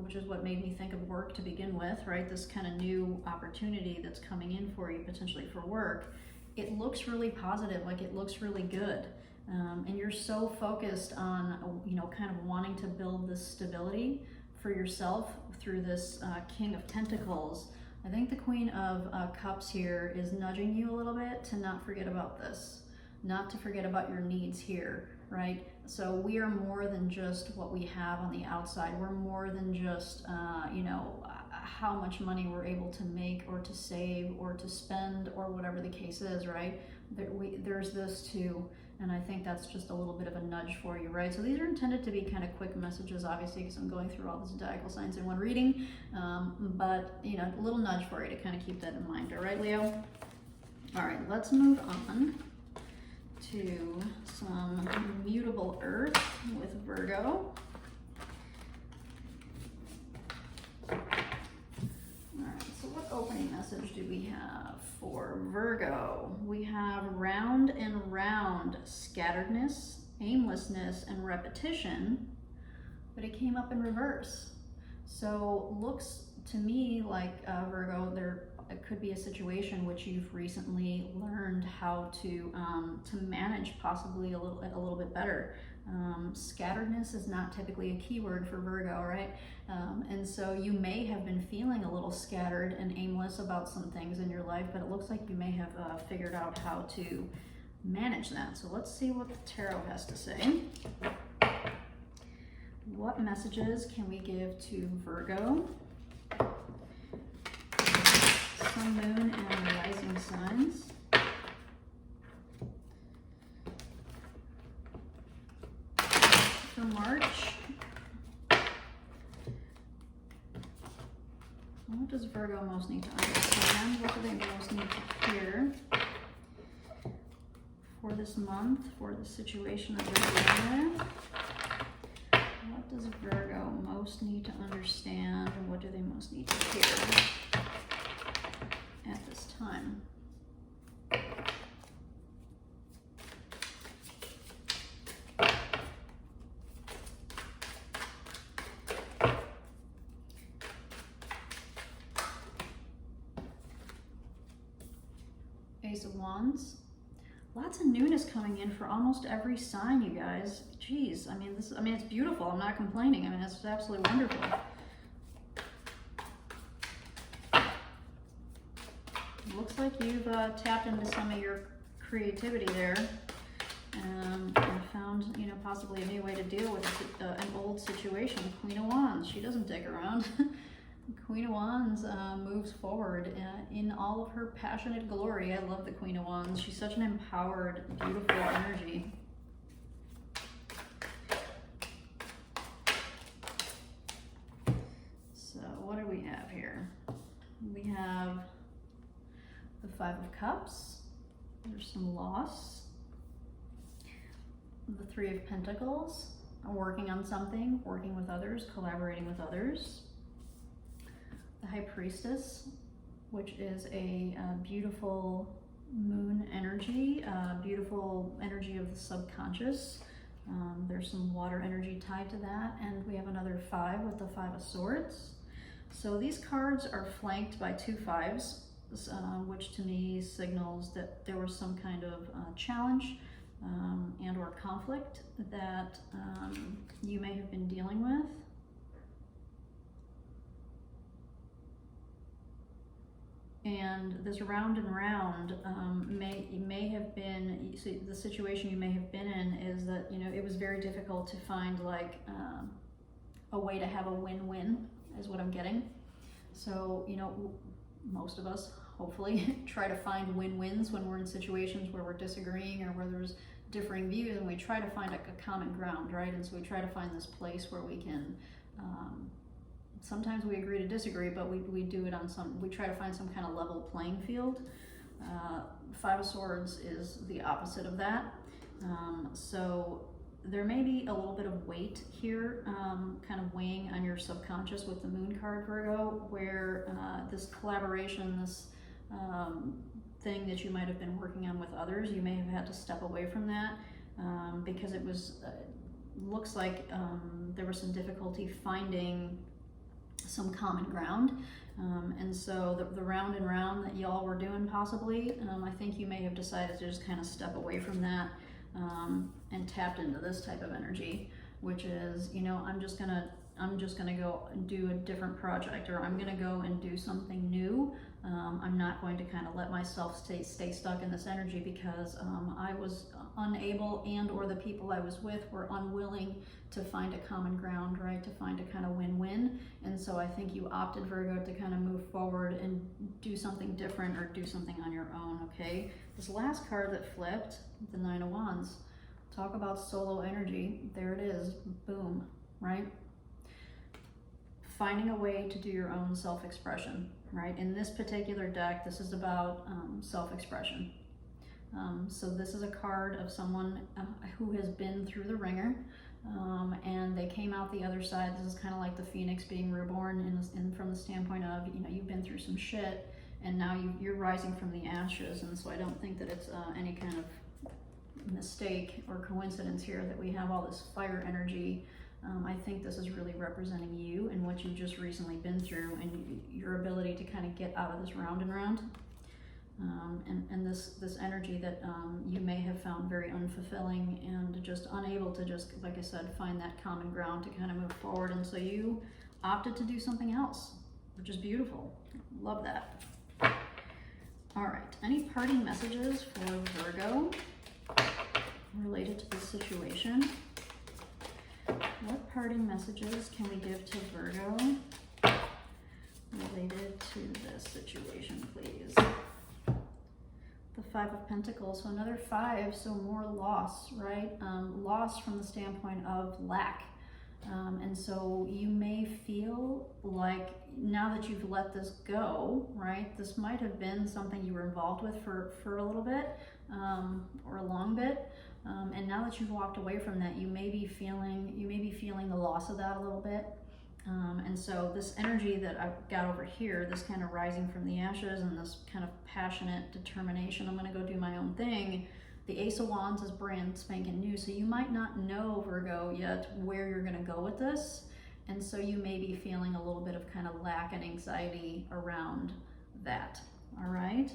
which is what made me think of work to begin with, right? This kind of new opportunity that's coming in for you, potentially for work. It looks really positive, like it looks really good. And you're so focused on, you know, kind of wanting to build this stability for yourself through this King of Pentacles. I think the Queen of Cups here is nudging you a little bit to not forget about this, not to forget about your needs here, right? So we are more than just what we have on the outside. We're more than just, you know, how much money we're able to make or to save or to spend or whatever the case is, right? There's this too. And I think that's just a little bit of a nudge for you, right? So these are intended to be kind of quick messages, obviously, because I'm going through all the zodiacal signs in one reading. But, you know, a little nudge for you to kind of keep that in mind. All right, Leo? All right, let's move on to some mutable earth with Virgo. All right, so what opening message do we have for Virgo? We have round and round, scatteredness, aimlessness, and repetition, but it came up in reverse. So looks to me like Virgo, it could be a situation which you've recently learned how to manage possibly a little bit better. Scatteredness is not typically a keyword for Virgo, right? And so you may have been feeling a little scattered and aimless about some things in your life, but it looks like you may have figured out how to manage that. So let's see what the tarot has to say. What messages can we give to Virgo, Sun, Moon, and Rising signs? For March, what does Virgo most need to understand? What do they most need to hear for this month, for the situation that they're dealing with? What does Virgo most need to understand, and what do they most need to hear at this time? Ace of Wands. Lots of newness coming in for almost every sign, you guys. Jeez, I mean, it's beautiful. I'm not complaining. I mean, it's absolutely wonderful. Looks like you've tapped into some of your creativity there, and found, you know, possibly a new way to deal with an old situation. Queen of Wands, she doesn't dick around. Queen of Wands moves forward in all of her passionate glory. I love the Queen of Wands. She's such an empowered, beautiful energy. So what do we have here? We have the Five of Cups. There's some loss. The Three of Pentacles. Working on something, working with others, collaborating with others. The High Priestess, which is a beautiful moon energy, beautiful energy of the subconscious. There's some water energy tied to that, and we have another 5 with the 5 of Swords. So these cards are flanked by 2 5s, which to me signals that there was some kind of challenge and or conflict that you may have been dealing with. And this round and round may have been, so the situation you may have been in is that, you know, it was very difficult to find like a way to have a win-win is what I'm getting. So, you know, most of us hopefully try to find win-wins when we're in situations where we're disagreeing or where there's differing views, and we try to find a common ground, right? And so we try to find this place where we can, sometimes we agree to disagree, but we do it on we try to find some kind of level playing field. Five of Swords is the opposite of that. So there may be a little bit of weight here, kind of weighing on your subconscious with the Moon card, Virgo, where this collaboration, this thing that you might have been working on with others, you may have had to step away from that because it was, looks like there was some difficulty finding some common ground. And so the round and round that y'all were doing possibly, I think you may have decided to just kind of step away from that and tapped into this type of energy, which is, you know, I'm just gonna go and do a different project, or I'm gonna go and do something new. I'm not going to kind of let myself stay stuck in this energy because I was unable, and or the people I was with were unwilling to find a common ground, right? To find a kind of win-win. And so I think you opted, Virgo, to kind of move forward and do something different or do something on your own, okay? This last card that flipped, the Nine of Wands, talk about solo energy. There it is, boom, right? Finding a way to do your own self-expression, right? In this particular deck, this is about self-expression. So this is a card of someone who has been through the ringer, and they came out the other side. This is kind of like the phoenix being reborn from the standpoint of, you know, you've been through some shit, and now you're rising from the ashes. And so I don't think that it's any kind of mistake or coincidence here that we have all this fire energy I think this is really representing you and what you've just recently been through, and your ability to kind of get out of this round and round. And this energy that you may have found very unfulfilling and just unable to just, like I said, find that common ground to kind of move forward. And so you opted to do something else, which is beautiful. Love that. All right, any parting messages for Virgo related to this situation? What parting messages can we give to Virgo related to this situation, please? The Five of Pentacles, so another 5, so more loss, right? Loss from the standpoint of lack. And so you may feel like now that you've let this go, right? This might have been something you were involved with for a little bit, or a long bit. And now that you've walked away from that, you may be feeling the loss of that a little bit. And so this energy that I've got over here, this kind of rising from the ashes and this kind of passionate determination, I'm going to go do my own thing. The Ace of Wands is brand spanking new, so you might not know, Virgo, yet where you're going to go with this. And so you may be feeling a little bit of kind of lack and anxiety around that. All right.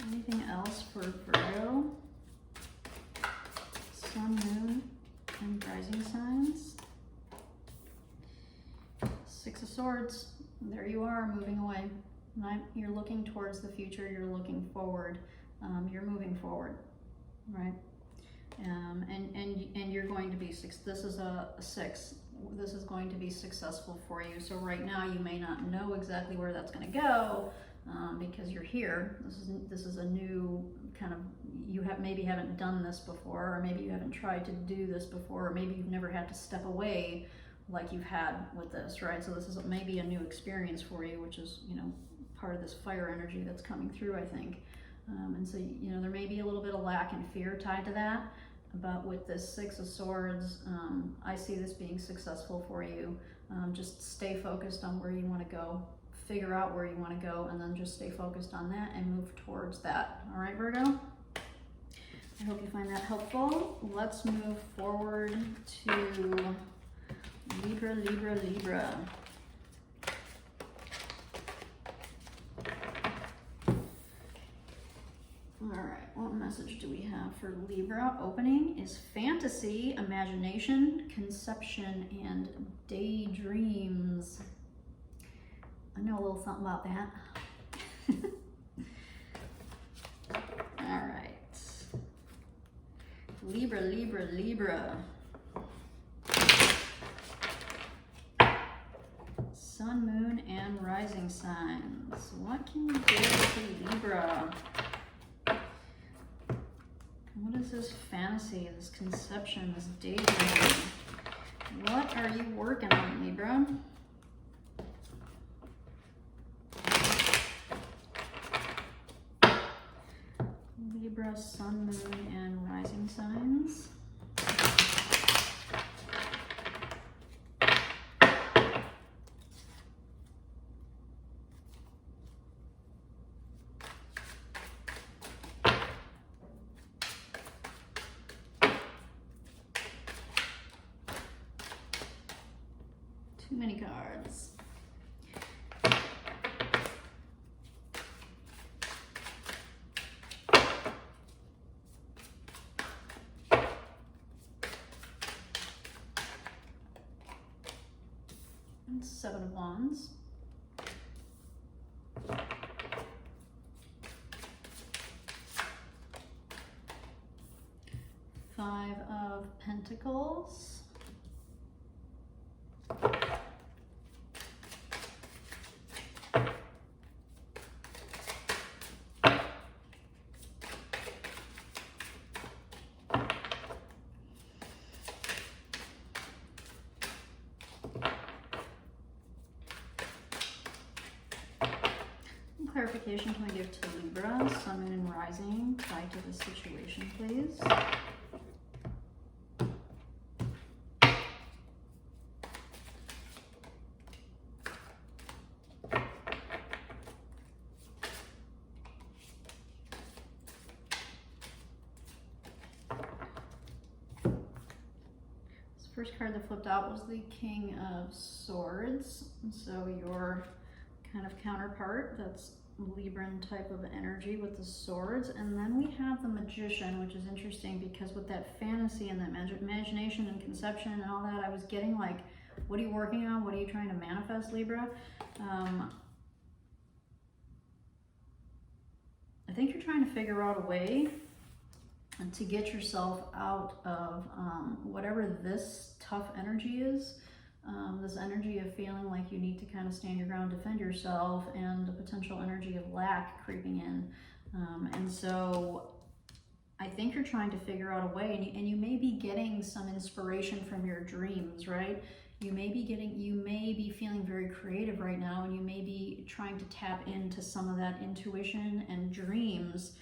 Anything else for Virgo? Sun, Moon, and rising signs. Six of Swords. There you are, moving away. Right? You're looking towards the future. You're looking forward. You're moving forward, right? And you're going to be six. This is a 6. This is going to be successful for you. So right now you may not know exactly where that's going to go. Because you're here. This is a new kind of, you maybe haven't done this before, or maybe you haven't tried to do this before, or maybe you've never had to step away like you've had with this, right? So this is maybe a new experience for you, which is, you know, part of this fire energy that's coming through, I think. And so, you know, there may be a little bit of lack and fear tied to that, but with this 6 of Swords, I see this being successful for you. Just stay focused on where you want to go. Figure out where you want to go, and then just stay focused on that and move towards that. All right, Virgo? I hope you find that helpful. Let's move forward to Libra, Libra, Libra. All right, what message do we have for Libra? Opening is fantasy, imagination, conception, and daydreams. I know a little something about that. All right. Libra, Libra, Libra. Sun, Moon, and rising signs. What can you do to Libra? What is this fantasy, this conception, this daydream? What are you working on, Libra? Libra, Sun, Moon, and rising signs. Too many cards. And 7 of Wands. Five of Pentacles. Clarification can we give to Libra, Sun, Moon, and Rising tied to this situation, please? first card that flipped out was the King of Swords. So your kind of counterpart, that's Libran type of energy with the swords. And then we have the Magician, which is interesting because with that fantasy and that imagination and conception and all that, I was getting like, what are you working on? What are you trying to manifest, Libra? I think you're trying to figure out a way to get yourself out of whatever this tough energy is. This energy of feeling like you need to kind of stand your ground, defend yourself, and the potential energy of lack creeping in. And so I think you're trying to figure out a way, and you may be getting some inspiration from your dreams, right? You may be feeling very creative right now, and you may be trying to tap into some of that intuition and dreams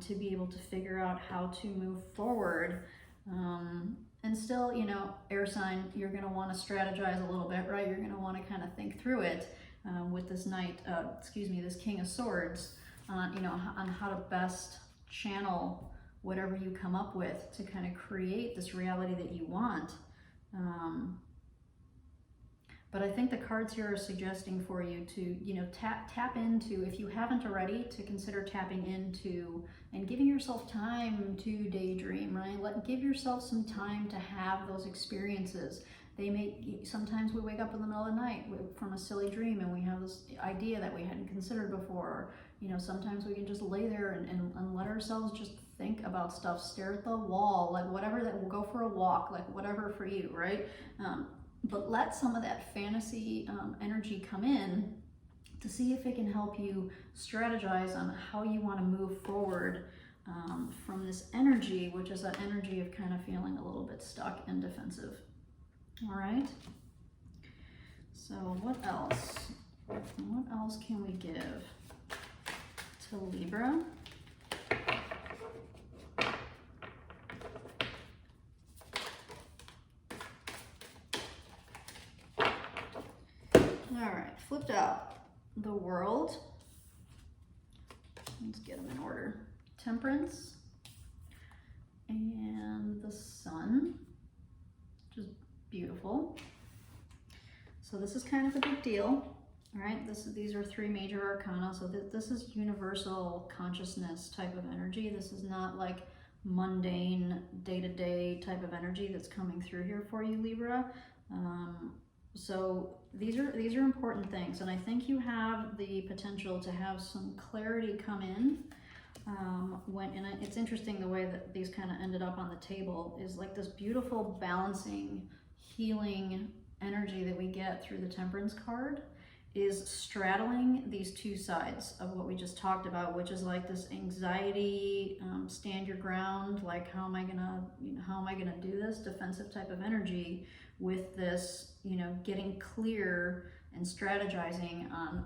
to be able to figure out how to move forward. And still, you know, air sign, you're going to want to strategize a little bit, right? You're going to want to kind of think through it with this this King of Swords, you know, on how to best channel whatever you come up with to kind of create this reality that you want. But I think the cards here are suggesting for you to, you know, tap into, if you haven't already, to consider tapping into and giving yourself time to daydream, right? Give yourself some time to have those experiences. Sometimes we wake up in the middle of the night from a silly dream and we have this idea that we hadn't considered before. You know, sometimes we can just lay there and let ourselves just think about stuff, stare at the wall, like whatever, that we'll go for a walk, like whatever for you, right? But let some of that fantasy energy come in to see if it can help you strategize on how you want to move forward from this energy, which is that energy of kind of feeling a little bit stuck and defensive. All right. So what else? What else can we give to Libra? All right, flipped out the World. Let's get them in order. Temperance and the Sun, which is beautiful. So this is kind of a big deal. All right, these are three major arcana. So this is universal consciousness type of energy. This is not like mundane day-to-day type of energy that's coming through here for you, Libra. So these are important things, and I think you have the potential to have some clarity come in. It's interesting the way that these kind of ended up on the table is like this beautiful balancing, healing energy that we get through the Temperance card is straddling these two sides of what we just talked about, which is like this anxiety, stand your ground, like how am I gonna do this, defensive type of energy, with this, you know, getting clear and strategizing on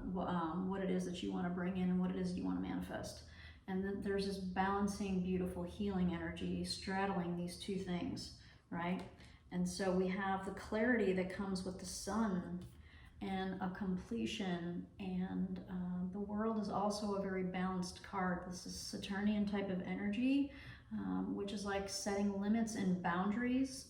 what it is that you want to bring in and what it is you want to manifest. And then there's this balancing, beautiful, healing energy straddling these two things, right? And so we have the clarity that comes with the Sun and a completion, and the World is also a very balanced card. This is Saturnian type of energy, which is like setting limits and boundaries,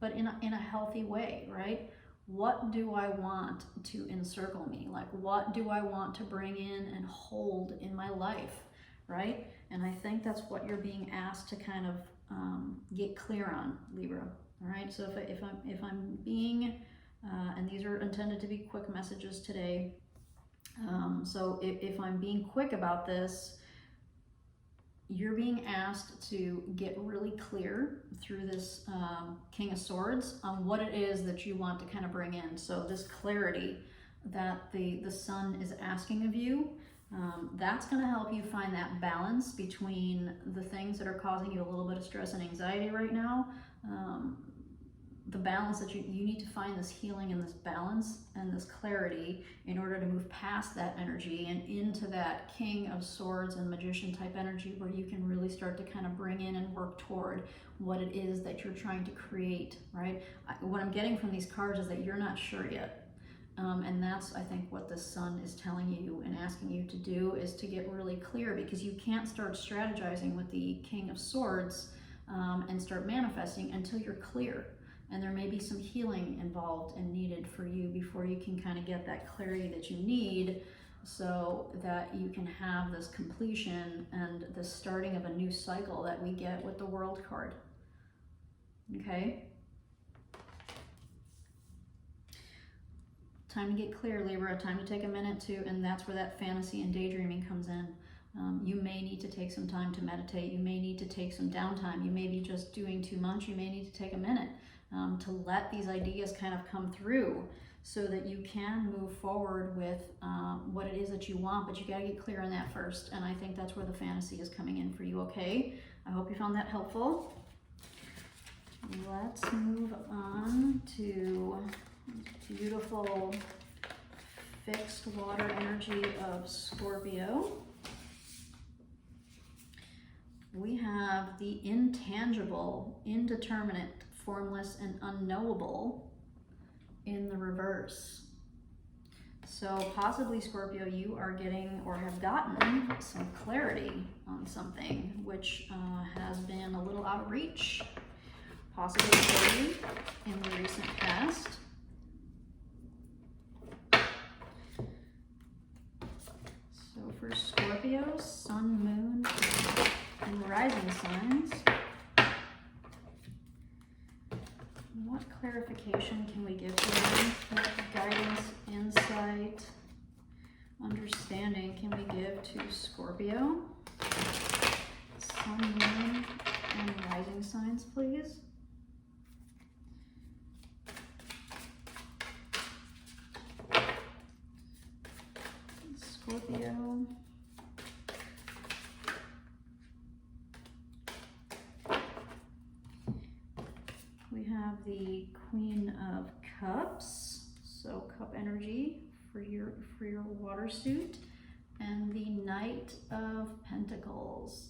but in a healthy way, right? What do I want to encircle me? Like, what do I want to bring in and hold in my life, right? And I think that's what you're being asked to kind of get clear on, Libra. All right. So if I'm being, and these are intended to be quick messages today. So if I'm being quick about this, you're being asked to get really clear through this King of Swords on what it is that you want to kind of bring in. So this clarity that the Sun is asking of you, that's going to help you find that balance between the things that are causing you a little bit of stress and anxiety right now. The balance that you need to find this healing and this balance and this clarity in order to move past that energy and into that King of Swords and Magician type energy, where you can really start to kind of bring in and work toward what it is that you're trying to create, right? What I'm getting from these cards is that you're not sure yet. And that's, I think, what the Sun is telling you and asking you to do, is to get really clear, because you can't start strategizing with the King of Swords and start manifesting until you're clear. And there may be some healing involved and needed for you before you can kind of get that clarity that you need so that you can have this completion and the starting of a new cycle that we get with the World card. Okay? Time to get clear, Libra. Time to take a minute to, and that's where that fantasy and daydreaming comes in. You may need to take some time to meditate. You may need to take some downtime. You may be just doing too much. You may need to take a minute to let these ideas kind of come through so that you can move forward with what it is that you want, but you got to get clear on that first. And I think that's where the fantasy is coming in for you, okay? I hope you found that helpful. Let's move on to beautiful fixed water energy of Scorpio. We have the intangible, indeterminate, formless, and unknowable in the reverse. So possibly, Scorpio, you are getting or have gotten some clarity on something which has been a little out of reach, possibly for you in the recent past. So for Scorpio, Sun, Moon, and rising signs, what clarification can we give to them? What guidance, insight, understanding can we give to Scorpio? Sun, Moon, and rising signs, please. Scorpio. We have the Queen of Cups, so cup energy for your water suit, and the Knight of Pentacles.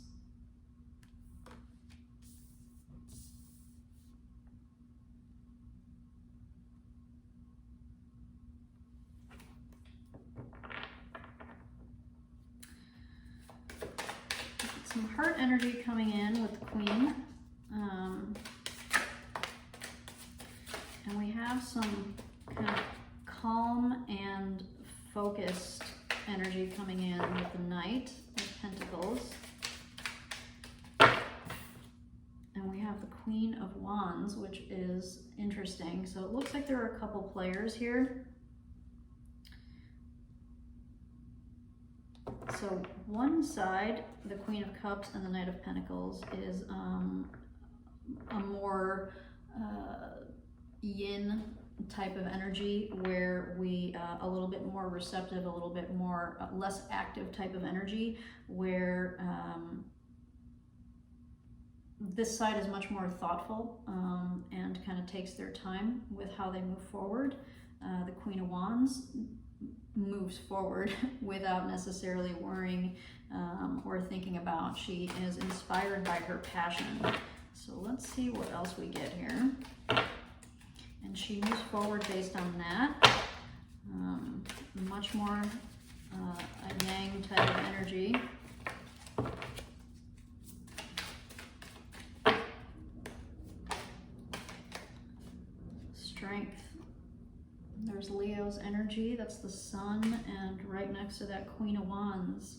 Some heart energy coming in with the Queen. And we have some kind of calm and focused energy coming in with the Knight of Pentacles. And we have the Queen of Wands, which is interesting. So it looks like there are a couple players here. So one side, the Queen of Cups and the Knight of Pentacles, is a more yin type of energy, where we a little bit more receptive, a little bit more less active type of energy, where this side is much more thoughtful and kind of takes their time with how they move forward. The Queen of Wands moves forward without necessarily worrying or thinking about. She is inspired by her passion. So let's see what else we get here. And she moves forward based on that. Much more a yang type of energy. Strength. There's Leo's energy, that's the Sun, and right next to that, Queen of Wands.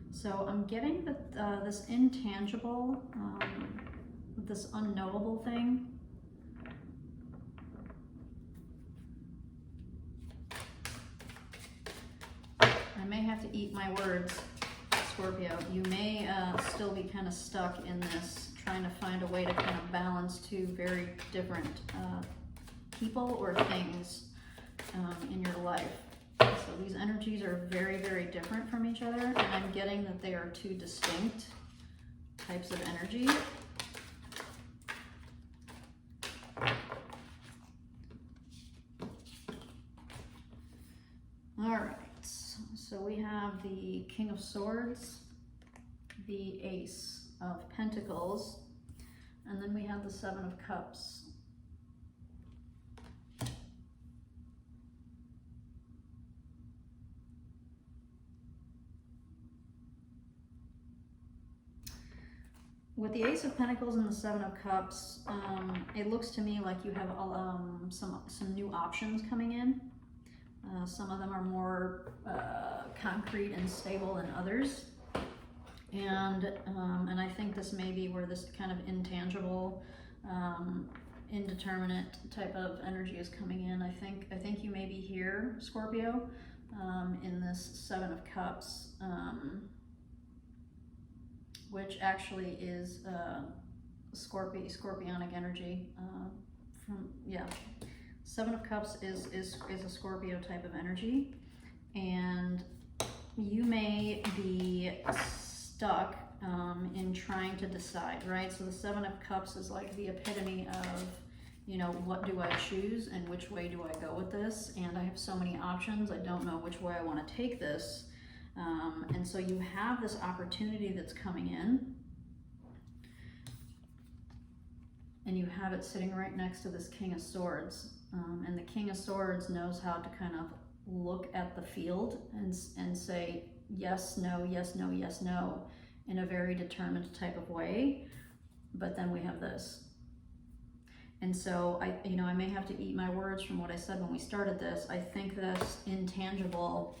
So I'm getting that this intangible, this unknowable thing, I may have to eat my words, Scorpio. You may still be kind of stuck in this, trying to find a way to kind of balance two very different people or things in your life. So these energies are very, very different from each other, and I'm getting that they are two distinct types of energy. All right, so we have the King of Swords, the Ace of Pentacles, and then we have the Seven of Cups. with the Ace of Pentacles and the Seven of Cups, it looks to me like you have some new options coming in. Some of them are more concrete and stable than others. And I think this may be where this kind of intangible, indeterminate type of energy is coming in. I think you may be here, Scorpio, in this Seven of Cups, which actually is Scorpionic energy. Seven of Cups is a Scorpio type of energy, and you may be stuck in trying to decide, right? So the Seven of Cups is like the epitome of, you know, what do I choose and which way do I go with this? And I have so many options, I don't know which way I want to take this. And so you have this opportunity that's coming in, and you have it sitting right next to this King of Swords. And the King of Swords knows how to kind of look at the field and say yes, no, yes, no, yes, no, in a very determined type of way. But then we have this. And so I may have to eat my words from what I said when we started this. I think this intangible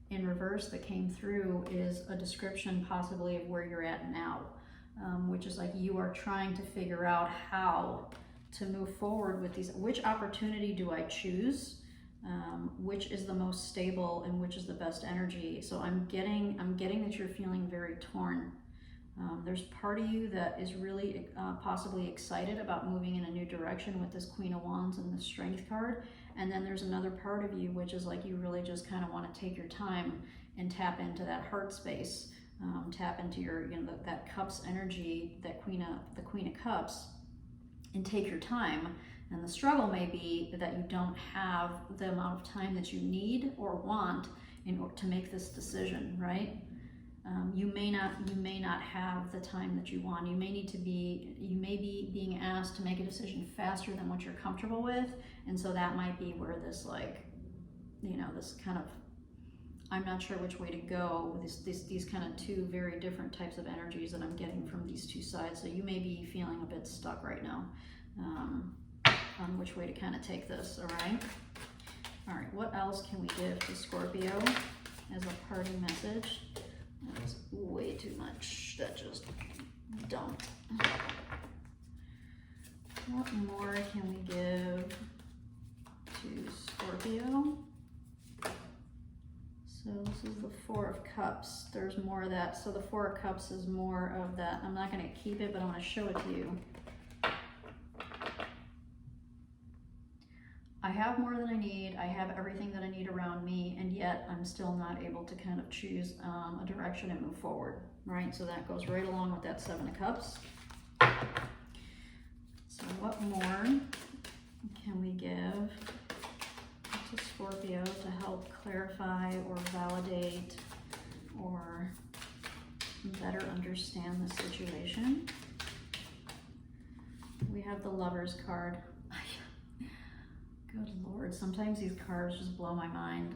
in reverse that came through is a description possibly of where you're at now, which is like you are trying to figure out how to move forward with these. Which opportunity do I choose? Which is the most stable and which is the best energy? So I'm getting that you're feeling very torn. There's part of you that is really possibly excited about moving in a new direction with this Queen of Wands and the Strength card. And then there's another part of you which is like you really just kind of want to take your time and tap into that heart space, tap into your, you know, that Cups energy, the Queen of Cups, and take your time. And the struggle may be that you don't have the amount of time that you need or want in order to make this decision, right? You may not have the time that you want. You may be being asked to make a decision faster than what you're comfortable with. And so that might be where this, like, you know, this kind of, I'm not sure which way to go. These kind of two very different types of energies that I'm getting from these two sides. So you may be feeling a bit stuck right now on which way to kind of take this, all right? All right, what else can we give to Scorpio as a parting message? That was way too much. That just dumped. What more can we give to Scorpio? So this is the Four of Cups. There's more of that. So the Four of Cups is more of that. I'm not going to keep it, but I'm going to show it to you. I have more than I need. I have everything that I need around me, and yet I'm still not able to kind of choose a direction and move forward, right? So that goes right along with that Seven of Cups. So what more can we give to Scorpio to help clarify or validate or better understand the situation? We have the Lovers card. Good Lord, sometimes these cards just blow my mind.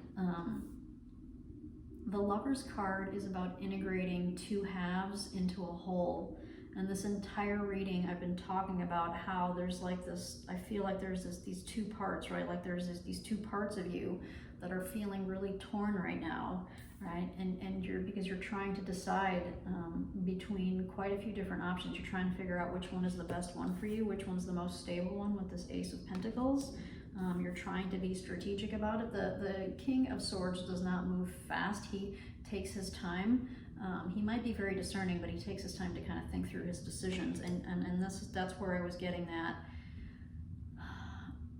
The Lovers card is about integrating two halves into a whole. And this entire reading, I've been talking about how there's like this, I feel like there's these two parts, right? Like there's these two parts of you that are feeling really torn right now, right? And because you're trying to decide between quite a few different options. You're trying to figure out which one is the best one for you, which one's the most stable one with this Ace of Pentacles. You're trying to be strategic about it. The King of Swords does not move fast. He takes his time. He might be very discerning, but he takes his time to kind of think through his decisions. And that's where I was getting that.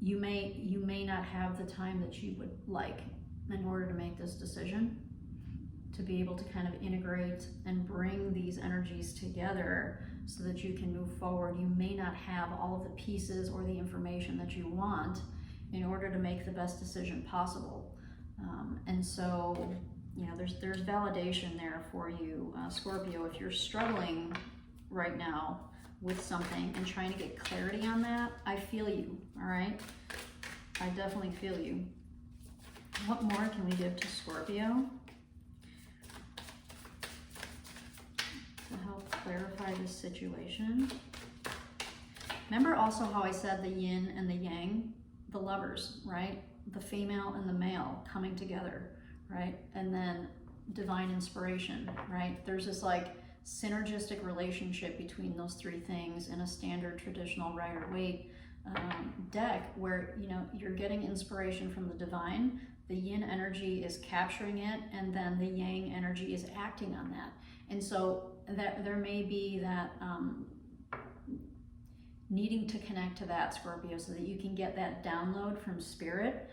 You may not have the time that you would like in order to make this decision, to be able to kind of integrate and bring these energies together so that you can move forward. You may not have all of the pieces or the information that you want in order to make the best decision possible. And so, you know, there's validation there for you, Scorpio. If you're struggling right now with something and trying to get clarity on that, I feel you, all right? I definitely feel you. What more can we give to Scorpio to help clarify this situation. Remember also how I said the yin and the yang, the lovers, right? The female and the male coming together, right? And then divine inspiration, right? There's this like synergistic relationship between those three things in a standard traditional Rider-Waite deck, where you know you're getting inspiration from the divine, the yin energy is capturing it, and then the yang energy is acting on that. And so that there may be that needing to connect to that, Scorpio, so that you can get that download from spirit,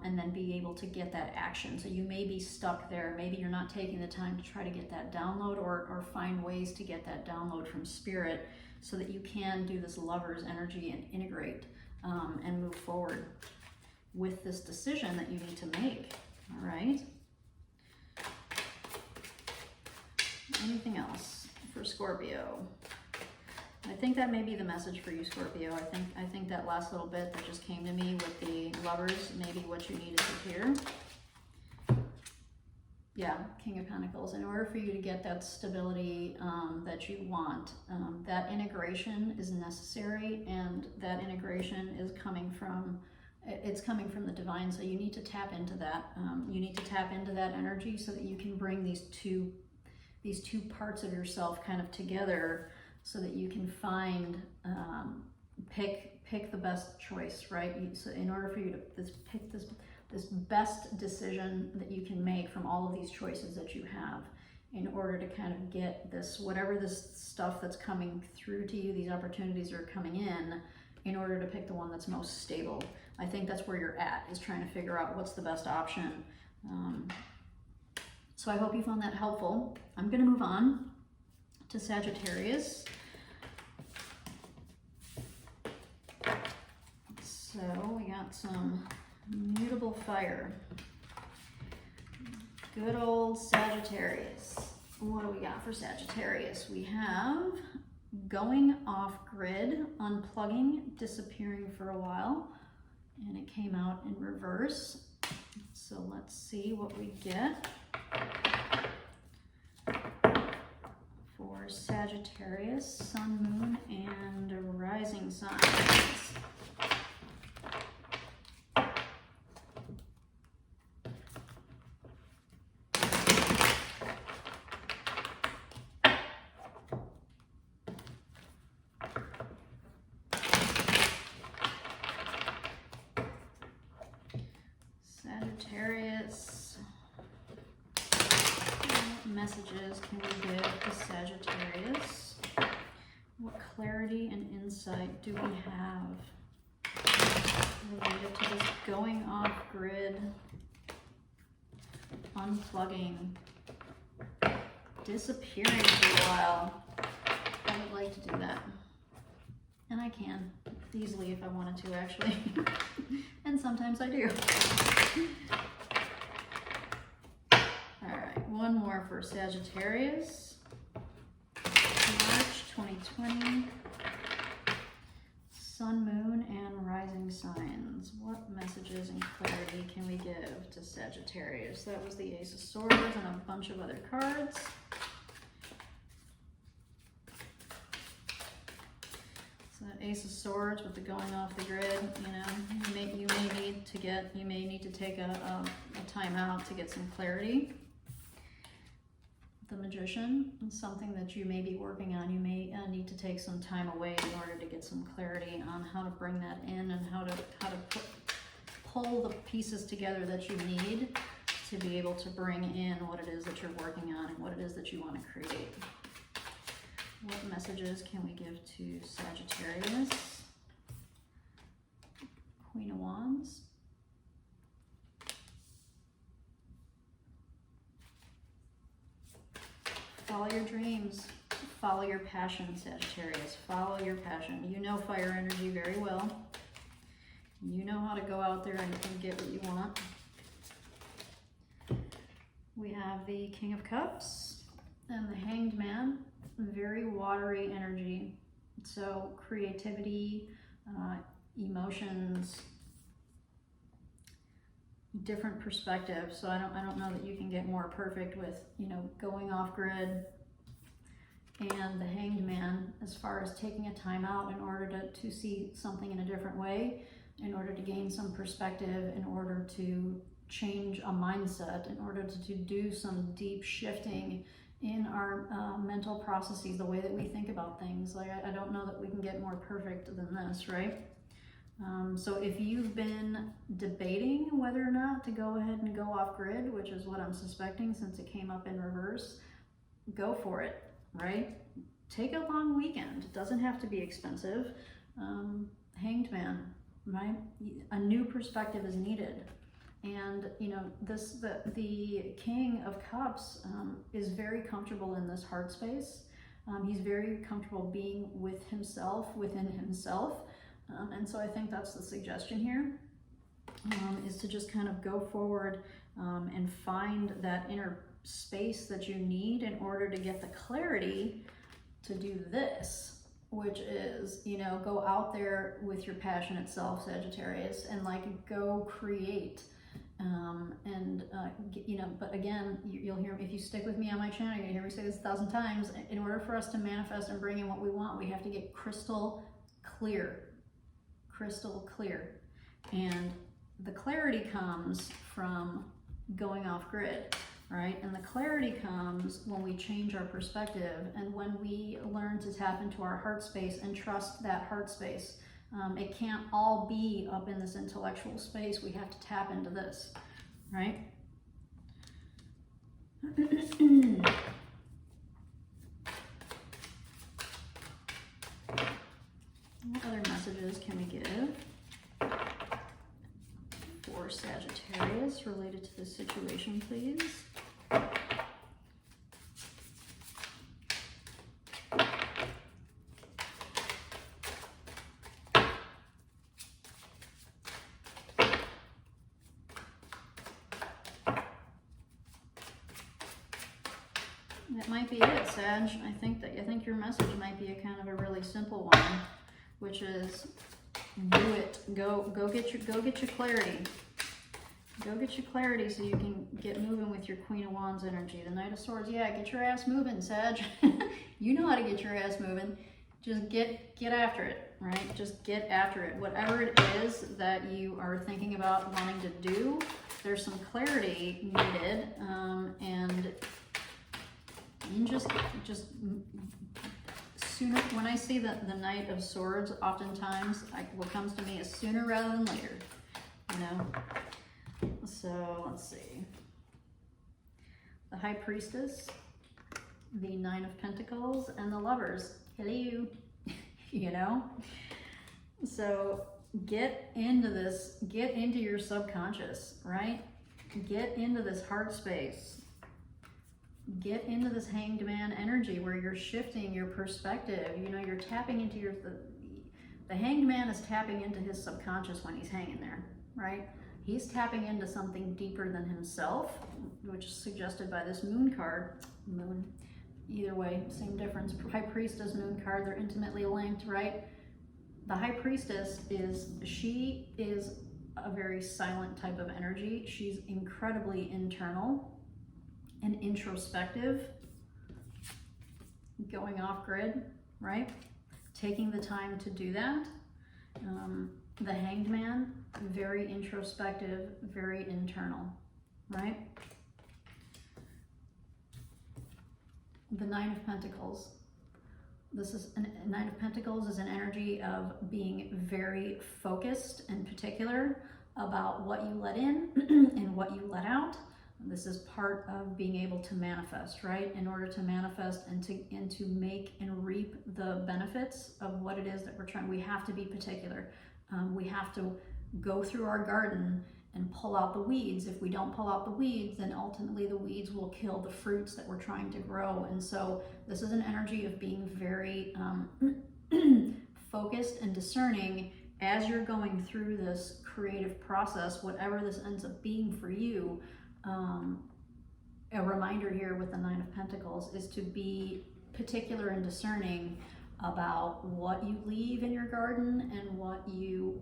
and then be able to get that action. So you may be stuck there. Maybe you're not taking the time to try to get that download, or find ways to get that download from spirit so that you can do this lover's energy and integrate and move forward with this decision that you need to make. All right. Anything else for Scorpio? I think that may be the message for you, Scorpio. I think that last little bit that just came to me with the lovers may be what you needed to hear. Yeah, King of Pentacles. In order for you to get that stability that you want, that integration is necessary, and that integration is coming from, it's coming from the divine. So you need to tap into that. You need to tap into that energy so that you can bring these two parts of yourself kind of together, so that you can find, pick the best choice, right? So in order for you to pick this best decision that you can make from all of these choices that you have, in order to kind of get this, whatever this stuff that's coming through to you, these opportunities are coming in order to pick the one that's most stable. I think that's where you're at, is trying to figure out what's the best option. So I hope you found that helpful. I'm going to move on to Sagittarius. So we got some mutable fire. Good old Sagittarius. What do we got for Sagittarius? We have going off grid, unplugging, disappearing for a while, and it came out in reverse. So let's see what we get for Sagittarius, sun, moon, and rising signs. Sagittarius, what messages can we give to Sagittarius? What clarity and insight do we have related to this going off grid, unplugging, disappearing for a while? I would like to do that. And I can easily if I wanted to, actually. And sometimes I do. All right, one more for Sagittarius. March 2020. Sun, moon, and rising signs. What messages and clarity can we give to Sagittarius? That was the Ace of Swords and a bunch of other cards. So that Ace of Swords with the going off the grid, you know, you may need to take a time out to get some clarity. The Magician is something that you may be working on. You may need to take some time away in order to get some clarity on how to bring that in, and how to pull the pieces together that you need to be able to bring in what it is that you're working on and what it is that you want to create. What messages can we give to Sagittarius? Queen of Wands. Follow your dreams. Follow your passion, Sagittarius. Follow your passion. You know fire energy very well. You know how to go out there and get what you want. We have the King of Cups and the Hanged Man. Very watery energy. So creativity, emotions, different perspectives. So I don't know that you can get more perfect with, you know, going off grid, and the Hanged Man, as far as taking a time out in order to see something in a different way, in order to gain some perspective, in order to change a mindset, in order to do some deep shifting in our mental processes, the way that we think about things. Like, I don't know that we can get more perfect than this, right? So if you've been debating whether or not to go ahead and go off grid, which is what I'm suspecting since it came up in reverse, go for it, right? Take a long weekend. It doesn't have to be expensive. Hanged Man, right? A new perspective is needed. And you know, the King of Cups is very comfortable in this heart space. He's very comfortable being with himself, within himself. And so I think that's the suggestion here, is to just kind of go forward and find that inner space that you need in order to get the clarity to do this, which is, you know, go out there with your passionate self, Sagittarius, and like go create. You know, but again, you'll hear, if you stick with me on my channel, you're gonna hear me say this 1,000 times. In order for us to manifest and bring in what we want, we have to get crystal clear. Crystal clear. And the clarity comes from going off grid, right? And the clarity comes when we change our perspective and when we learn to tap into our heart space and trust that heart space. It can't all be up in this intellectual space. We have to tap into this, right? What other messages can we give for Sagittarius related to this situation, please? That might be it, Sag. I think your message might be a kind of a really simple one, which is do it. Go get your clarity. Go get your clarity so you can get moving with your Queen of Wands energy. The Knight of Swords, yeah, get your ass moving, Sag. You know how to get your ass moving. Just get after it, right? Just get after it. Whatever it is that you are thinking about wanting to do, there's some clarity needed, and you just sooner. When I see the Knight of Swords, oftentimes what comes to me is sooner rather than later, you know. So let's see. The High Priestess, the Nine of Pentacles, and the Lovers. Hello, you know. So get into this. Get into your subconscious, right? Get into this heart space. Get into this Hanged Man energy where you're shifting your perspective. You know, you're tapping into the Hanged Man is tapping into his subconscious when he's hanging there, right? He's tapping into something deeper than himself, which is suggested by this Moon card. Moon, either way, same difference. High Priestess, Moon card, they're intimately linked, right? The High Priestess she is a very silent type of energy. She's incredibly internal and introspective, going off grid, right? Taking the time to do that. The Hanged Man, very introspective, very internal, right? The Nine of Pentacles. Nine of Pentacles is an energy of being very focused and particular about what you let in and what you let out. This is part of being able to manifest, right? In order to manifest and to make and reap the benefits of what it is that we're trying, we have to be particular. We have to go through our garden and pull out the weeds. If we don't pull out the weeds, then ultimately the weeds will kill the fruits that we're trying to grow. And so this is an energy of being very focused and discerning as you're going through this creative process, whatever this ends up being for you. A reminder here with the Nine of Pentacles is to be particular and discerning about what you leave in your garden and what you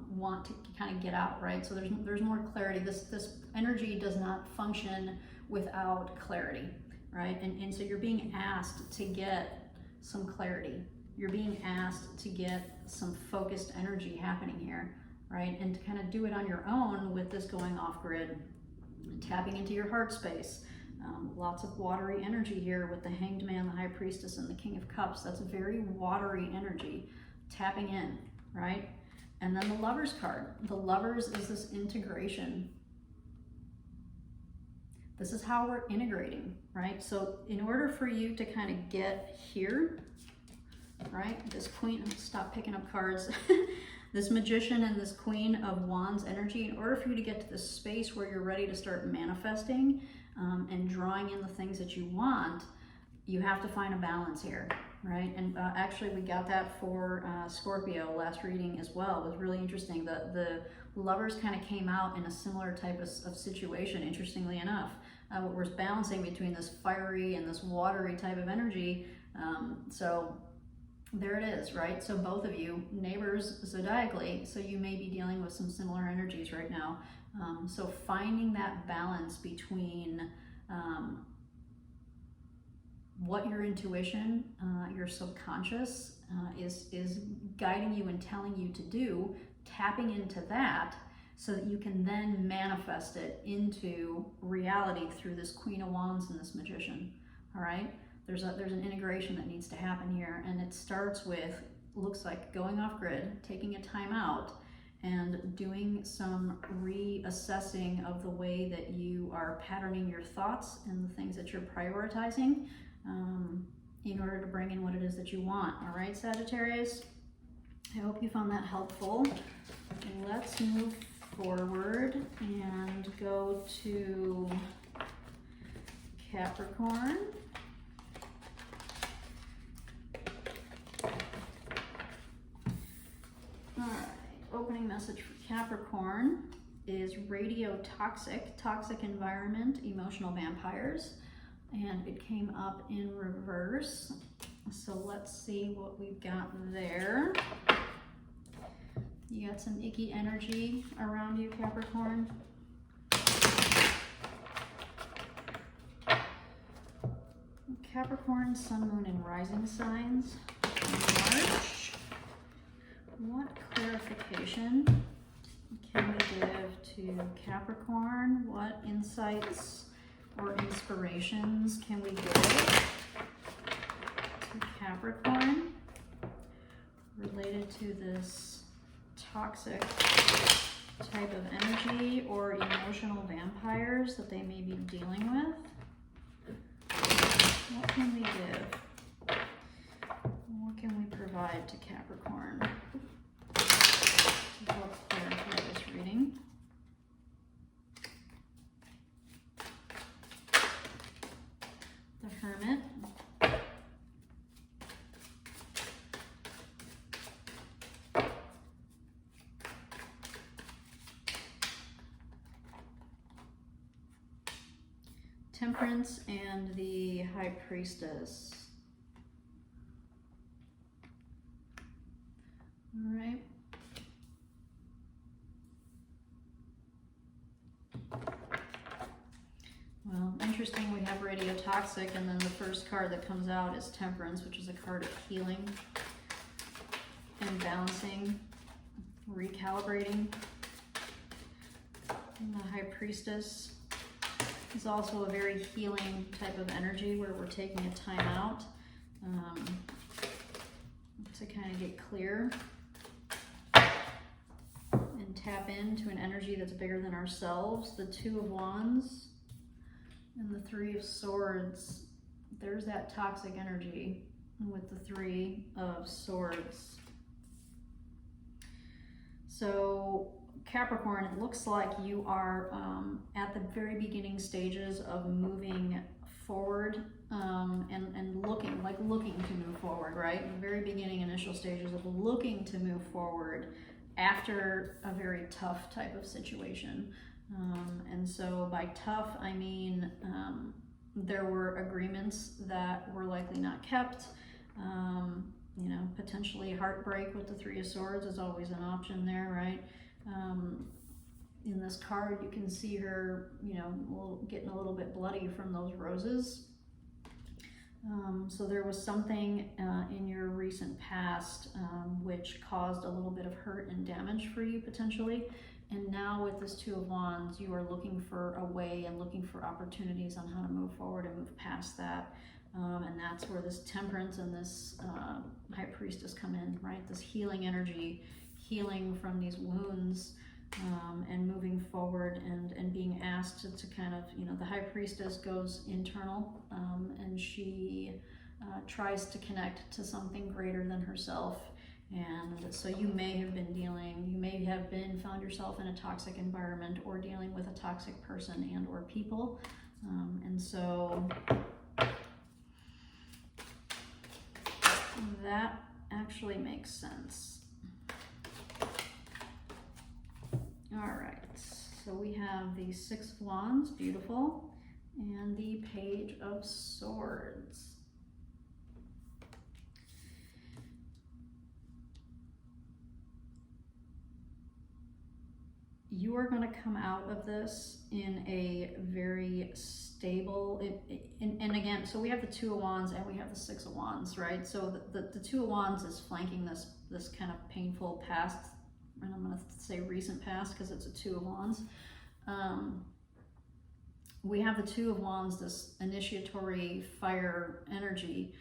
want to kind of get out, right? So there's more clarity. This energy does not function without clarity, right? And so you're being asked to get some clarity. You're being asked to get some focused energy happening here, right? And to kind of do it on your own with this going off grid, tapping into your heart space. Lots of watery energy here with the Hanged Man, the High Priestess, and the King of Cups. That's a very watery energy, tapping in, right? And then the Lovers card. The Lovers is this integration. This is how we're integrating, right? So in order for you to kind of get here, right? This Queen, stop picking up cards. This Magician and this Queen of Wands energy, in order for you to get to this space where you're ready to start manifesting and drawing in the things that you want, you have to find a balance here, right? And actually we got that for Scorpio last reading as well. It was really interesting. The Lovers kind of came out in a similar type of situation, interestingly enough. We're balancing between this fiery and this watery type of energy. So there it is, right? So both of you, neighbors zodiacally, so you may be dealing with some similar energies right now. So finding that balance between what your intuition, your subconscious is guiding you and telling you to do, tapping into that so that you can then manifest it into reality through this Queen of Wands and this Magician, all right? There's an integration that needs to happen here, and it starts with, looks like going off grid, taking a time out, and doing some reassessing of the way that you are patterning your thoughts and the things that you're prioritizing in order to bring in what it is that you want. All right, Sagittarius? I hope you found that helpful. Let's move forward and go to Capricorn. All right, opening message for Capricorn is radio toxic, toxic environment, emotional vampires, and it came up in reverse. So let's see what we've got there. You got some icky energy around you, Capricorn. Capricorn, Sun, Moon, and Rising signs in March. What clarification can we give to Capricorn? What insights or inspirations can we give to Capricorn related to this toxic type of energy or emotional vampires that they may be dealing with? What can we give? What can we provide to Capricorn to help clarify this reading? The Hermit. Temperance and the High Priestess. All right. Well, interesting, we have radio toxic, and then the first card that comes out is Temperance, which is a card of healing and balancing, recalibrating. And the High Priestess is also a very healing type of energy where we're taking a time out to kind of get clear and tap into an energy that's bigger than ourselves. The Two of Wands and the Three of Swords, there's that toxic energy with the Three of Swords. So Capricorn, it looks like you are at the very beginning stages of moving forward and looking to move forward, right? The very beginning initial stages of looking to move forward after a very tough type of situation. And so by tough, I mean there were agreements that were likely not kept. You know, potentially heartbreak with the Three of Swords is always an option there, right? In this card, you can see her, you know, getting a little bit bloody from those roses. So there was something in your recent past which caused a little bit of hurt and damage for you potentially. And now with this Two of Wands, you are looking for a way and looking for opportunities on how to move forward and move past that. And that's where this Temperance and this High Priestess come in, right? This healing energy, healing from these wounds, and moving forward and being asked to kind of, you know, the High Priestess goes internal, and she tries to connect to something greater than herself. And so you may have found yourself in a toxic environment or dealing with a toxic person and or people. And so that actually makes sense. All right, so we have the Six of Wands, beautiful, and the Page of Swords. You are going to come out of this in a very stable, and again, so we have the Two of Wands and we have the Six of Wands, right? So the Two of Wands is flanking this kind of painful past, and I'm going to say recent past because it's a Two of Wands. We have the Two of Wands, this initiatory fire energy,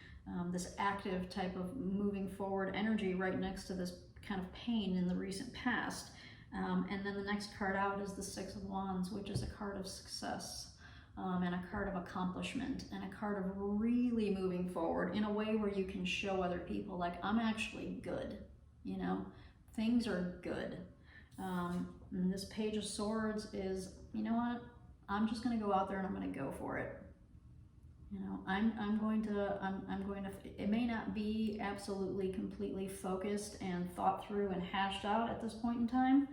this active type of moving forward energy right next to this kind of pain in the recent past. And then the next card out is the Six of Wands, which is a card of success, and a card of accomplishment, and a card of really moving forward in a way where you can show other people, like, I'm actually good, you know, things are good. And this Page of Swords is, you know what, I'm just going to go out there and I'm going to go for it. You know, I'm going to, it may not be absolutely completely focused and thought through and hashed out at this point in time,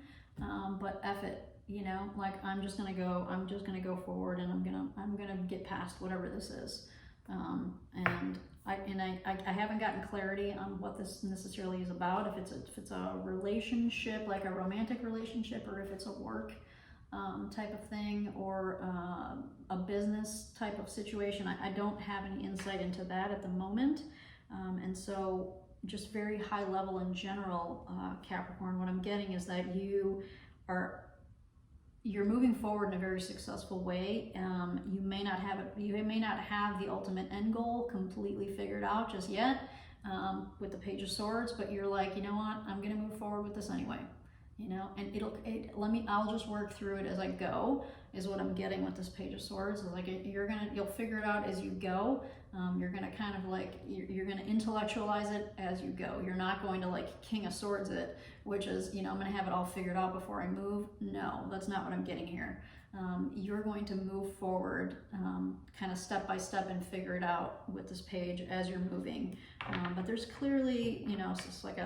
but F it, you know, like, I'm just going to go forward, and I'm going to get past whatever this is. And I haven't gotten clarity on what this necessarily is about, if it's a relationship, like a romantic relationship, or if it's a work type of thing, or a business type of situation. I don't have any insight into that at the moment. And so just very high level in general, Capricorn, what I'm getting is that you're moving forward in a very successful way. You may not have the ultimate end goal completely figured out just yet, with the Page of Swords, but you're like, you know what, I'm going to move forward with this anyway. You know, and I'll just work through it as I go, is what I'm getting with this Page of Swords. Is like, you'll figure it out as you go. You're gonna kind of like, you're gonna intellectualize it as you go. You're not going to like King of Swords it, which is, you know, I'm gonna have it all figured out before I move. No, that's not what I'm getting here. You're going to move forward, kind of step by step, and figure it out with this page as you're moving. But there's clearly, you know, it's like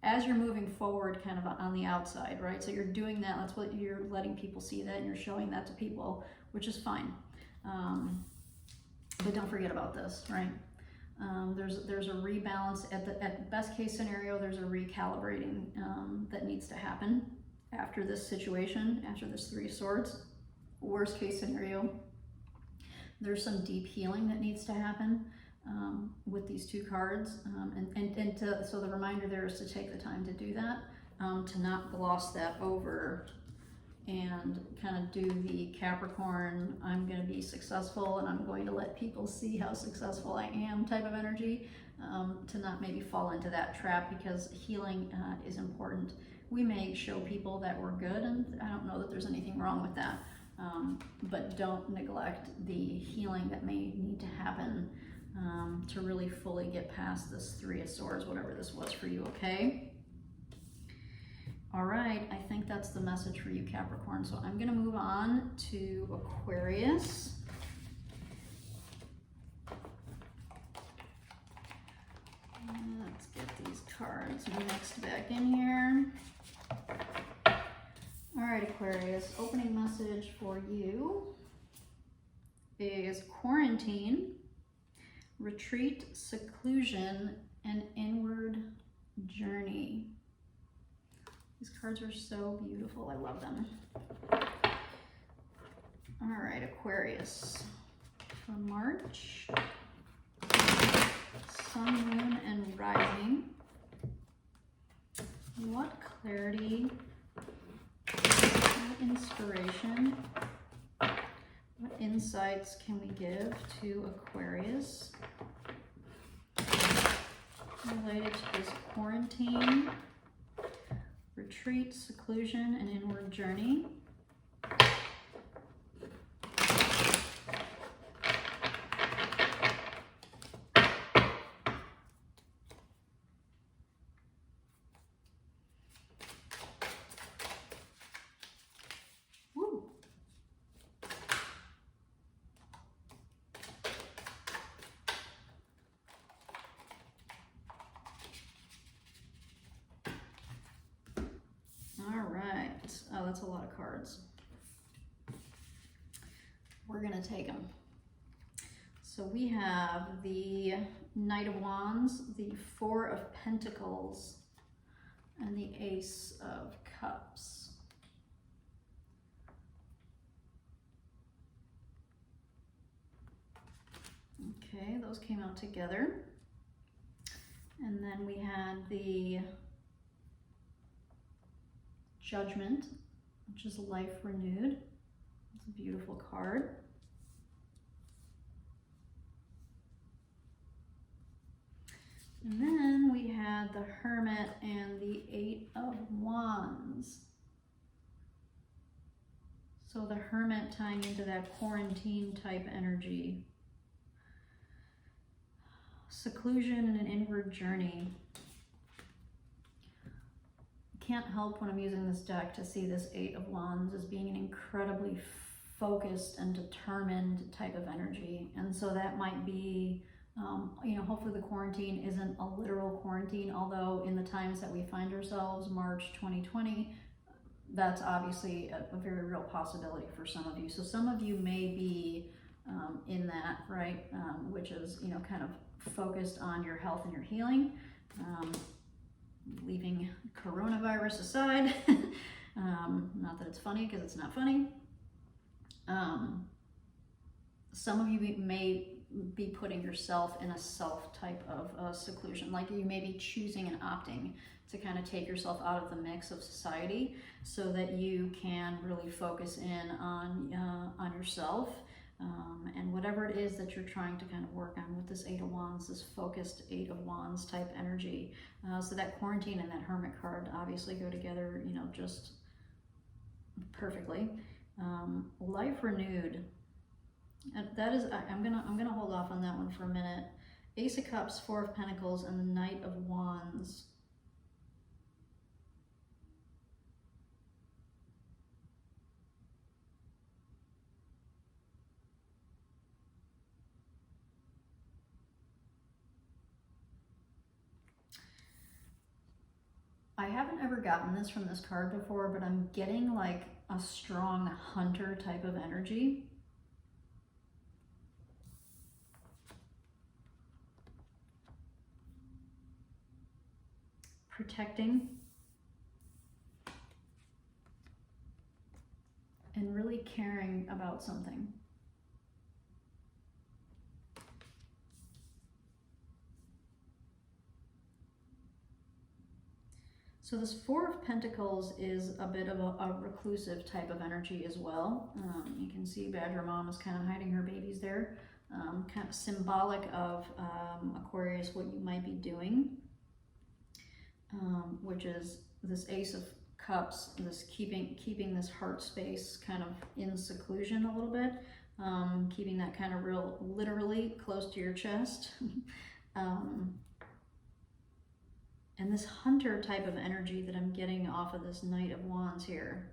as you're moving forward kind of on the outside, right? So you're doing that, that's what you're letting people see that, and you're showing that to people, which is fine. But don't forget about this, right? There's a rebalance, at best case scenario, there's a recalibrating that needs to happen after this situation, after this Three of Swords. Worst case scenario, there's some deep healing that needs to happen. With these two cards, so the reminder there is to take the time to do that, to not gloss that over and kind of do the Capricorn, I'm going to be successful and I'm going to let people see how successful I am type of energy, to not maybe fall into that trap, because healing is important. We may show people that we're good, and I don't know that there's anything wrong with that, but don't neglect the healing that may need to happen to really fully get past this Three of Swords, whatever this was for you, okay? All right, I think that's the message for you, Capricorn. So I'm gonna move on to Aquarius. Let's get these cards mixed back in here. All right, Aquarius, opening message for you is quarantine, retreat, seclusion, and inward journey. These cards are so beautiful. I love them. All right, Aquarius, for March Sun, Moon, and Rising. What clarity, what inspiration, what insights can we give to Aquarius related to this quarantine, retreat, seclusion, and inward journey? Oh, that's a lot of cards. We're going to take them. So we have the Knight of Wands, the Four of Pentacles, and the Ace of Cups. Okay, those came out together. And then we had the Judgment, which is life renewed. It's a beautiful card. And then we had the Hermit and the Eight of Wands. So the Hermit tying into that quarantine type energy. Seclusion and an inward journey. Can't help when I'm using this deck to see this Eight of Wands as being an incredibly focused and determined type of energy. And so that might be, you know, hopefully the quarantine isn't a literal quarantine, although in the times that we find ourselves, March 2020, that's obviously a very real possibility for some of you. So some of you may be in that, right, which is, you know, kind of focused on your health and your healing. Leaving coronavirus aside, not that it's funny, because it's not funny. Some of you may be putting yourself in a self type of seclusion, like you may be choosing and opting to kind of take yourself out of the mix of society so that you can really focus in on yourself. And whatever it is that you're trying to kind of work on with this Eight of Wands, this focused Eight of Wands type energy. So that quarantine and that Hermit card obviously go together, you know, just perfectly. Life renewed. And that is, I'm gonna hold off on that one for a minute. Ace of Cups, Four of Pentacles, and the Knight of Wands. I haven't ever gotten this from this card before, but I'm getting like a strong hunter type of energy. Protecting. And really caring about something. So this Four of Pentacles is a bit of a reclusive type of energy as well. You can see Badger Mom is kind of hiding her babies there. Kind of symbolic of Aquarius, what you might be doing, which is this Ace of Cups, this keeping this heart space kind of in seclusion a little bit, keeping that kind of real literally close to your chest. And this hunter type of energy that I'm getting off of this Knight of Wands here.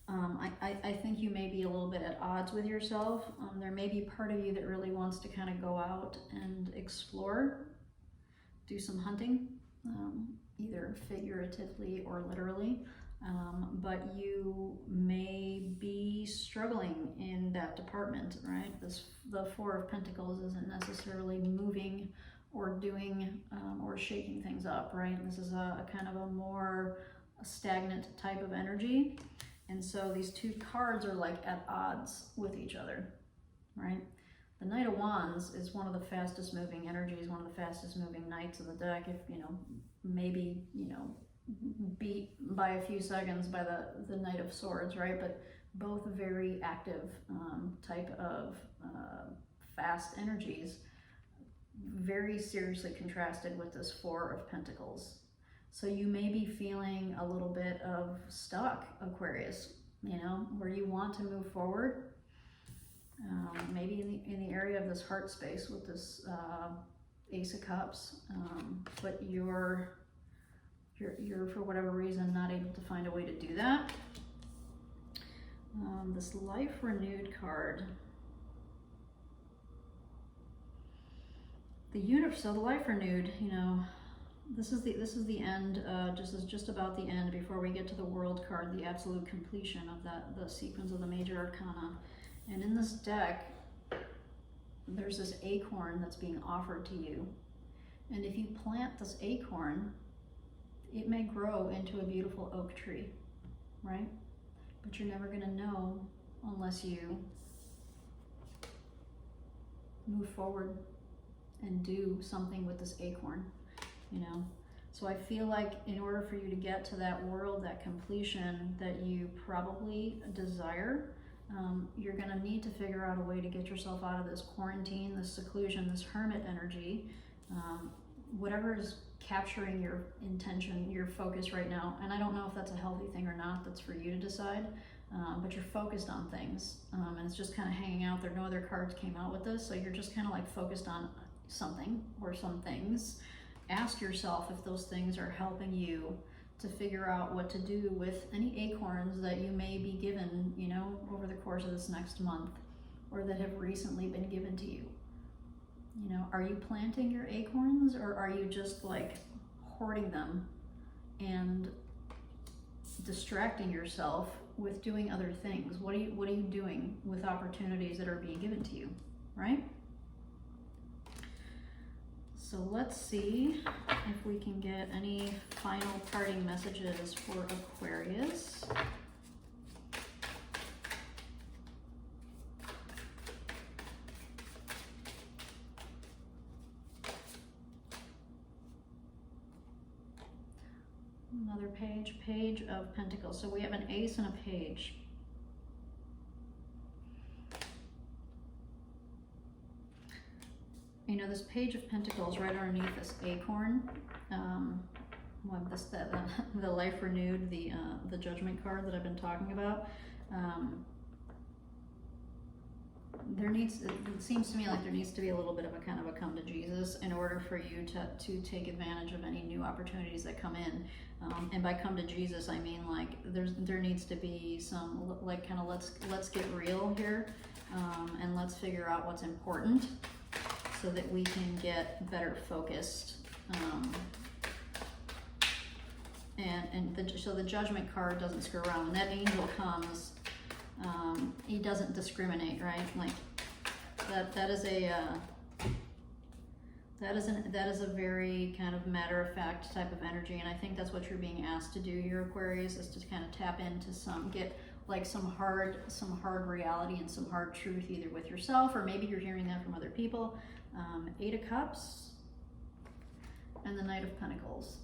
I think you may be a little bit at odds with yourself. There may be part of you that really wants to kind of go out and explore, do some hunting, either figuratively or literally. But you may be struggling in that department, right? The Four of Pentacles isn't necessarily moving or doing or shaking things up, right? This is a kind of a more stagnant type of energy. And so these two cards are like at odds with each other, right? The Knight of Wands is one of the fastest moving energies, one of the fastest moving knights of the deck, if, you know, maybe, you know, beat by a few seconds by the Knight of Swords, right? But both very active type of fast energies, very seriously contrasted with this Four of Pentacles. So you may be feeling a little bit of stuck, Aquarius, you know, where you want to move forward. Maybe in the area of this heart space with this Ace of Cups, but you're for whatever reason not able to find a way to do that. This Life Renewed card. So the Life Renewed, you know, this is the end. Just about the end before we get to the World card, the absolute completion of the sequence of the major arcana. And in this deck, there's this acorn that's being offered to you. And if you plant this acorn, it may grow into a beautiful oak tree, right? But you're never going to know unless you move forward and do something with this acorn, you know? So I feel like in order for you to get to that world, that completion that you probably desire, you're going to need to figure out a way to get yourself out of this quarantine, this seclusion, this hermit energy, whatever is capturing your intention, your focus right now. And I don't know if that's a healthy thing or not. That's for you to decide. But you're focused on things, and it's just kind of hanging out there. No other cards came out with this, so you're just kind of like focused on something or some things. Ask yourself if those things are helping you to figure out what to do with any acorns that you may be given, you know, over the course of this next month, or that have recently been given to you. You know, are you planting your acorns, or are you just like hoarding them and distracting yourself with doing other things? What are you doing with opportunities that are being given to you, right? So let's see if we can get any final parting messages for Aquarius. Another Page of Pentacles. So we have an ace and a page. You know, this Page of Pentacles right underneath this acorn, the Life Renewed, the Judgment card that I've been talking about. It seems to me like there needs to be a little bit of a kind of a come to Jesus in order for you to take advantage of any new opportunities that come in. And by come to Jesus, I mean like there needs to be some like kind of let's get real here, and let's figure out what's important so that we can get better focused. So the Judgment card doesn't screw around. When that angel comes, he doesn't discriminate, right? Like that is a very kind of matter-of-fact type of energy, and I think that's what you're being asked to do here, Aquarius, is to kind of tap into get like some hard reality and some hard truth, either with yourself or maybe you're hearing that from other people. Eight of Cups and the Knight of Pentacles.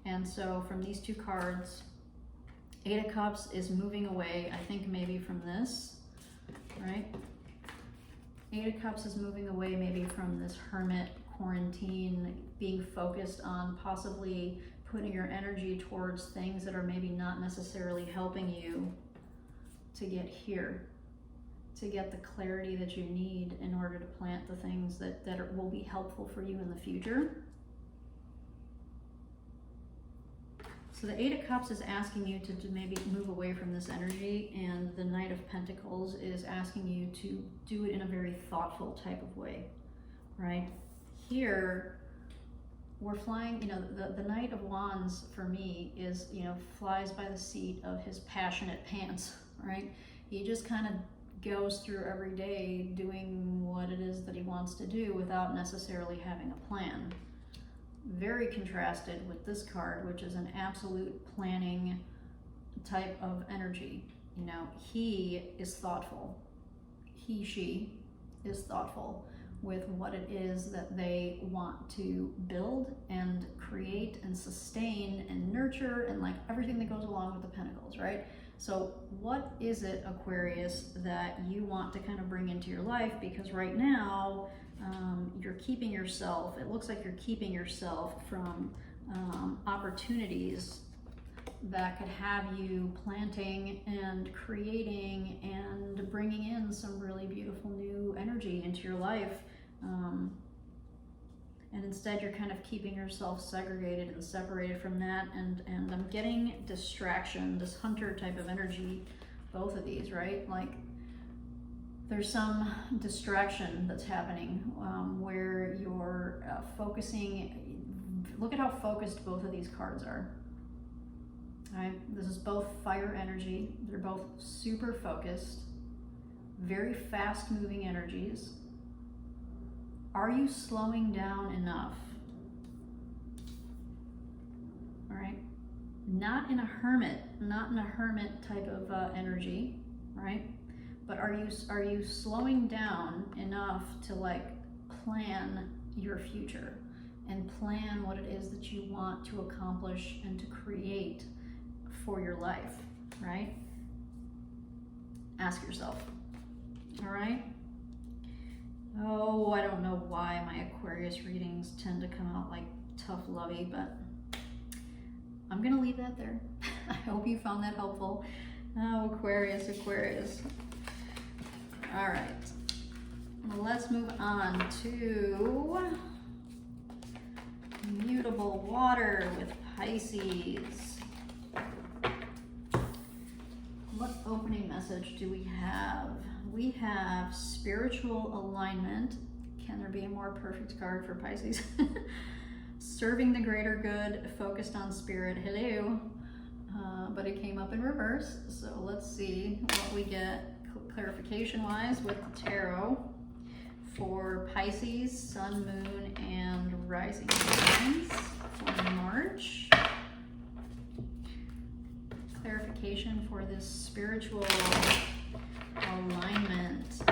And so from these two cards, Eight of Cups is moving away, I think maybe from this, right? Eight of Cups is moving away maybe from this hermit quarantine, being focused on possibly putting your energy towards things that are maybe not necessarily helping you to get here, to get the clarity that you need in order to plant the things that will be helpful for you in the future. So the Eight of Cups is asking you to maybe move away from this energy, and the Knight of Pentacles is asking you to do it in a very thoughtful type of way, right? Here, we're flying, you know, the Knight of Wands for me is, you know, flies by the seat of his passionate pants, right? He just kind of goes through every day doing what it is that he wants to do without necessarily having a plan. Very contrasted with this card, which is an absolute planning type of energy. You know, he is thoughtful. she is thoughtful with what it is that they want to build and create and sustain and nurture and like everything that goes along with the pentacles, right? So what is it, Aquarius, that you want to kind of bring into your life? Because right now, you're keeping yourself, it looks like you're keeping yourself from opportunities that could have you planting and creating and bringing in some really beautiful new energy into your life. And instead you're kind of keeping yourself segregated and separated from that, and I'm getting distraction, this hunter type of energy, both of these, right? Like there's some distraction that's happening where you're focusing. Look at how focused both of these cards are. Right? This is both fire energy. They're both super focused, very fast moving energies. Are you slowing down enough? All right. Not in a hermit type of energy, right? But are you slowing down enough to like plan your future and plan what it is that you want to accomplish and to create for your life, right? Ask yourself. All right. Oh, I don't know why my Aquarius readings tend to come out like tough lovey, but I'm gonna leave that there. I hope you found that helpful. Oh, Aquarius. All right, well, let's move on to mutable water with Pisces. What opening message do we have? We have spiritual alignment. Can there be a more perfect card for Pisces? Serving the greater good, focused on spirit. Hello. But it came up in reverse. So let's see what we get clarification wise with the tarot for Pisces, sun, moon, and rising signs for March. Clarification for this spiritual alignment.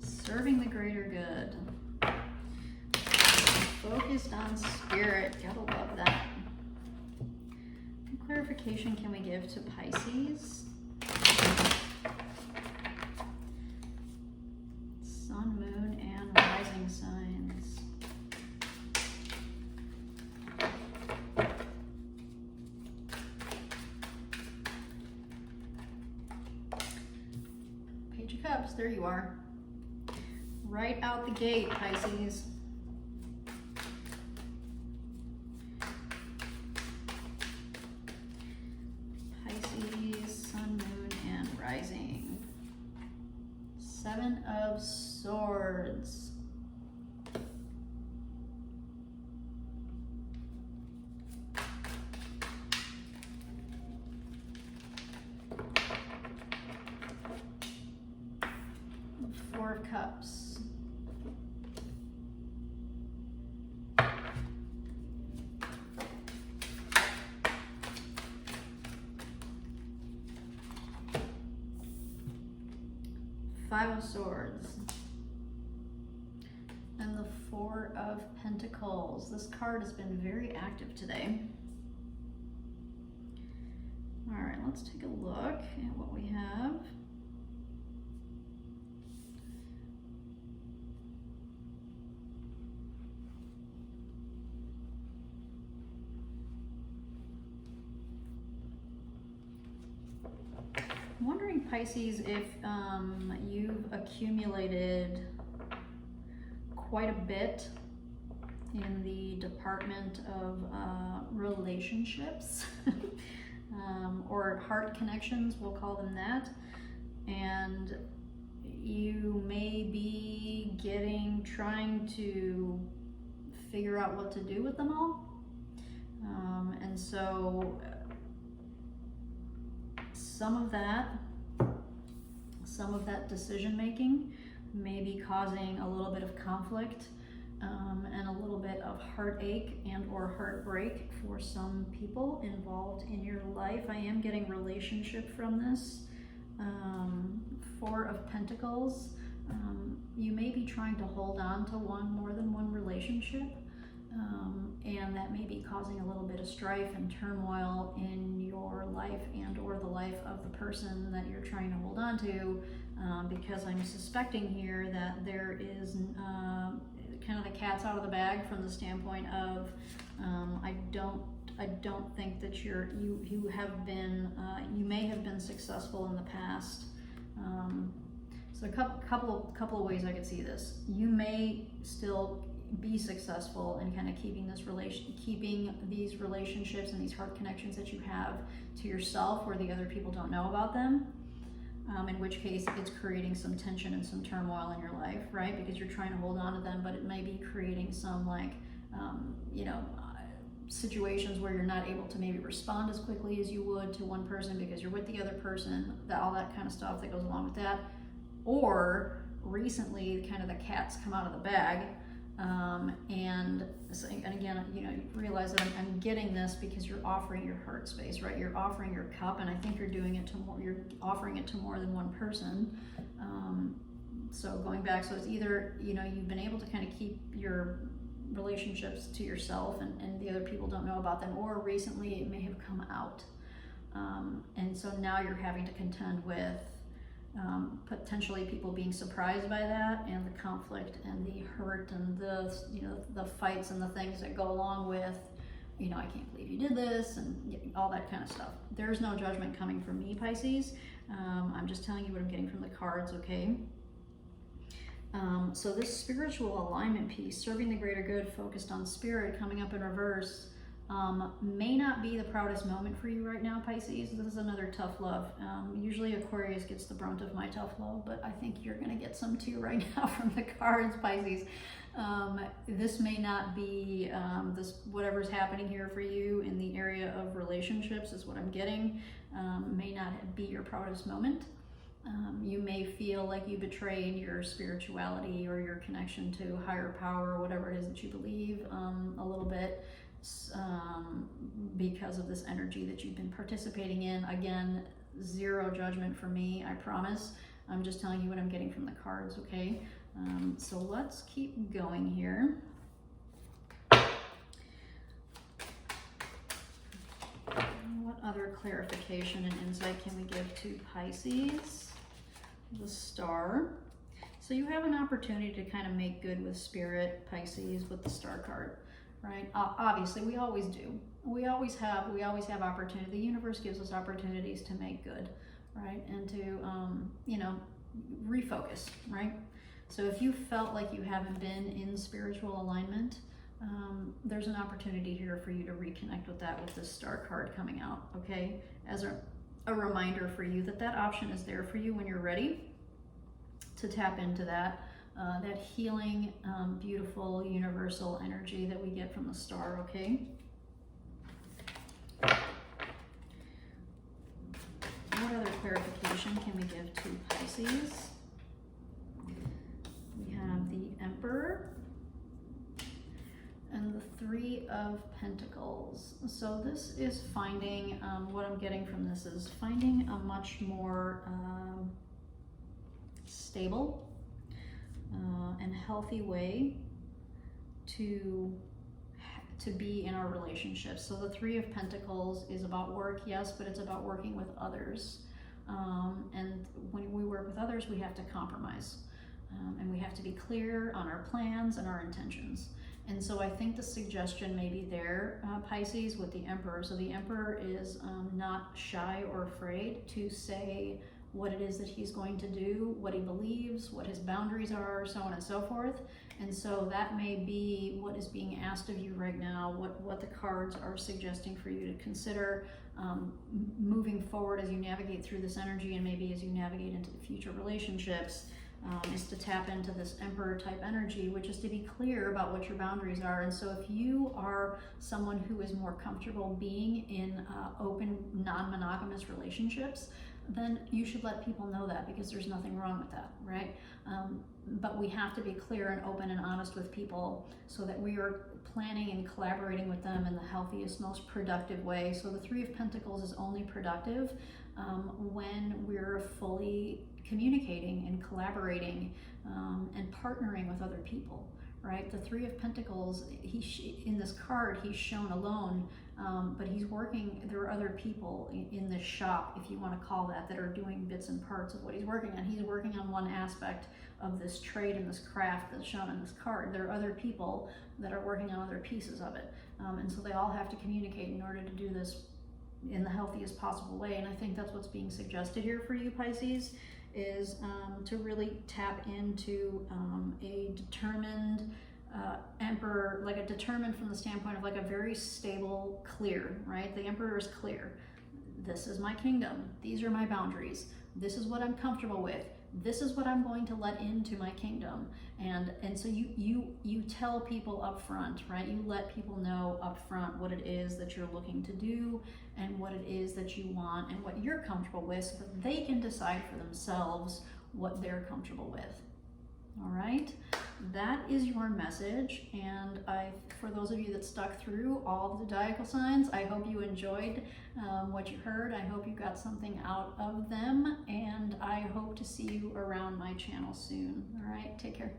Serving the greater good. Focused on spirit. Gotta love that. What clarification can we give to Pisces? Sun, moon, and rising signs. Page of Cups, there you are. Right out the gate, Pisces. Pisces, sun, moon, and rising. Seven of Swords. Four of Cups. Five of Swords. And the Four of Pentacles. This card has been very active today. All right, let's take a look at what we have. I'm wondering, Pisces, if you've accumulated quite a bit in the department of relationships or heart connections, we'll call them that, and you may be trying to figure out what to do with them all, and so some of that decision making may be causing a little bit of conflict and a little bit of heartache and or heartbreak for some people involved in your life. I am getting relationship from this. Four of Pentacles. You may be trying to hold on to more than one relationship, and that may be causing a little bit of strife and turmoil in your life and or the life of the person that you're trying to hold on to, because I'm suspecting here that there is kind of the cat's out of the bag from the standpoint of I don't think that you have been you may have been successful in the past. So a couple of ways I could see this. You may still be successful in kind of keeping these relationships and these heart connections that you have to yourself, where the other people don't know about them. In which case it's creating some tension and some turmoil in your life, right? Because you're trying to hold on to them, but it may be creating some situations where you're not able to maybe respond as quickly as you would to one person because you're with the other person, all that kind of stuff that goes along with that. Or recently, kind of the cat's come out of the bag, and again, you realize that I'm getting this because you're offering your heart space, right? You're offering your cup, and I think you're doing it to more. You're offering it to more than one person. So going back, so it's either you've been able to kind of keep your relationships to yourself, and the other people don't know about them, or recently it may have come out, and so now you're having to contend with potentially people being surprised by that, and the conflict and the hurt and the fights and the things that go along with I can't believe you did this and all that kind of stuff. There's no judgment coming from me, Pisces. I'm just telling you what I'm getting from the cards, okay? So this spiritual alignment piece, serving the greater good, focused on spirit, coming up in reverse, may not be the proudest moment for you right now, Pisces. This is another tough love. Usually Aquarius gets the brunt of my tough love, but I think you're going to get some too right now from the cards, Pisces. This may not be, whatever's happening here for you in the area of relationships is what I'm getting, may not be your proudest moment. You may feel like you betrayed your spirituality or your connection to higher power or whatever it is that you believe a little bit, because of this energy that you've been participating in. Again, zero judgment for me, I promise. I'm just telling you what I'm getting from the cards, okay? So let's keep going here. What other clarification and insight can we give to Pisces? The Star. So you have an opportunity to kind of make good with spirit, Pisces, with the Star card. Right? Obviously, we always do. We always have opportunity. The universe gives us opportunities to make good, right? And to, refocus, right? So if you felt like you haven't been in spiritual alignment, there's an opportunity here for you to reconnect with that with this Star card coming out, okay? As a reminder for you that option is there for you when you're ready to tap into that. That healing, beautiful, universal energy that we get from the Star, okay? What other clarification can we give to Pisces? We have the Emperor and the Three of Pentacles. So this is finding, what I'm getting from this is finding a much more stable and healthy way to be in our relationships. So the Three of Pentacles is about work, yes, but it's about working with others. And when we work with others, we have to compromise. And we have to be clear on our plans and our intentions. And so I think the suggestion may be there, Pisces, with the Emperor. So the Emperor is not shy or afraid to say what it is that he's going to do, what he believes, what his boundaries are, so on and so forth. And so that may be what is being asked of you right now, what the cards are suggesting for you to consider moving forward as you navigate through this energy, and maybe as you navigate into the future relationships, is to tap into this Emperor type energy, which is to be clear about what your boundaries are. And so if you are someone who is more comfortable being in open, non-monogamous relationships, then you should let people know that, because there's nothing wrong with that, right? But we have to be clear and open and honest with people so that we are planning and collaborating with them in the healthiest, most productive way. So the Three of Pentacles is only productive when we're fully communicating and collaborating and partnering with other people, right? The Three of Pentacles, in this card, he's shown alone, but he's working, there are other people in this shop, if you want to call that are doing bits and parts of what he's working on. He's working on one aspect of this trade and this craft that's shown in this card. There are other people that are working on other pieces of it. And so they all have to communicate in order to do this in the healthiest possible way. And I think that's what's being suggested here for you, Pisces, is to really tap into a determined emperor, like a determined from the standpoint of like a very stable, clear, right? The emperor is clear. This is my kingdom. These are my boundaries. This is what I'm comfortable with. This is what I'm going to let into my kingdom. And so you tell people up front, right? You let people know up front what it is that you're looking to do and what it is that you want and what you're comfortable with, so that they can decide for themselves what they're comfortable with. All right, that is your message. And for those of you that stuck through all of the zodiacal signs, I hope you enjoyed what you heard. I hope you got something out of them, and I hope to see you around my channel soon. All right, take care.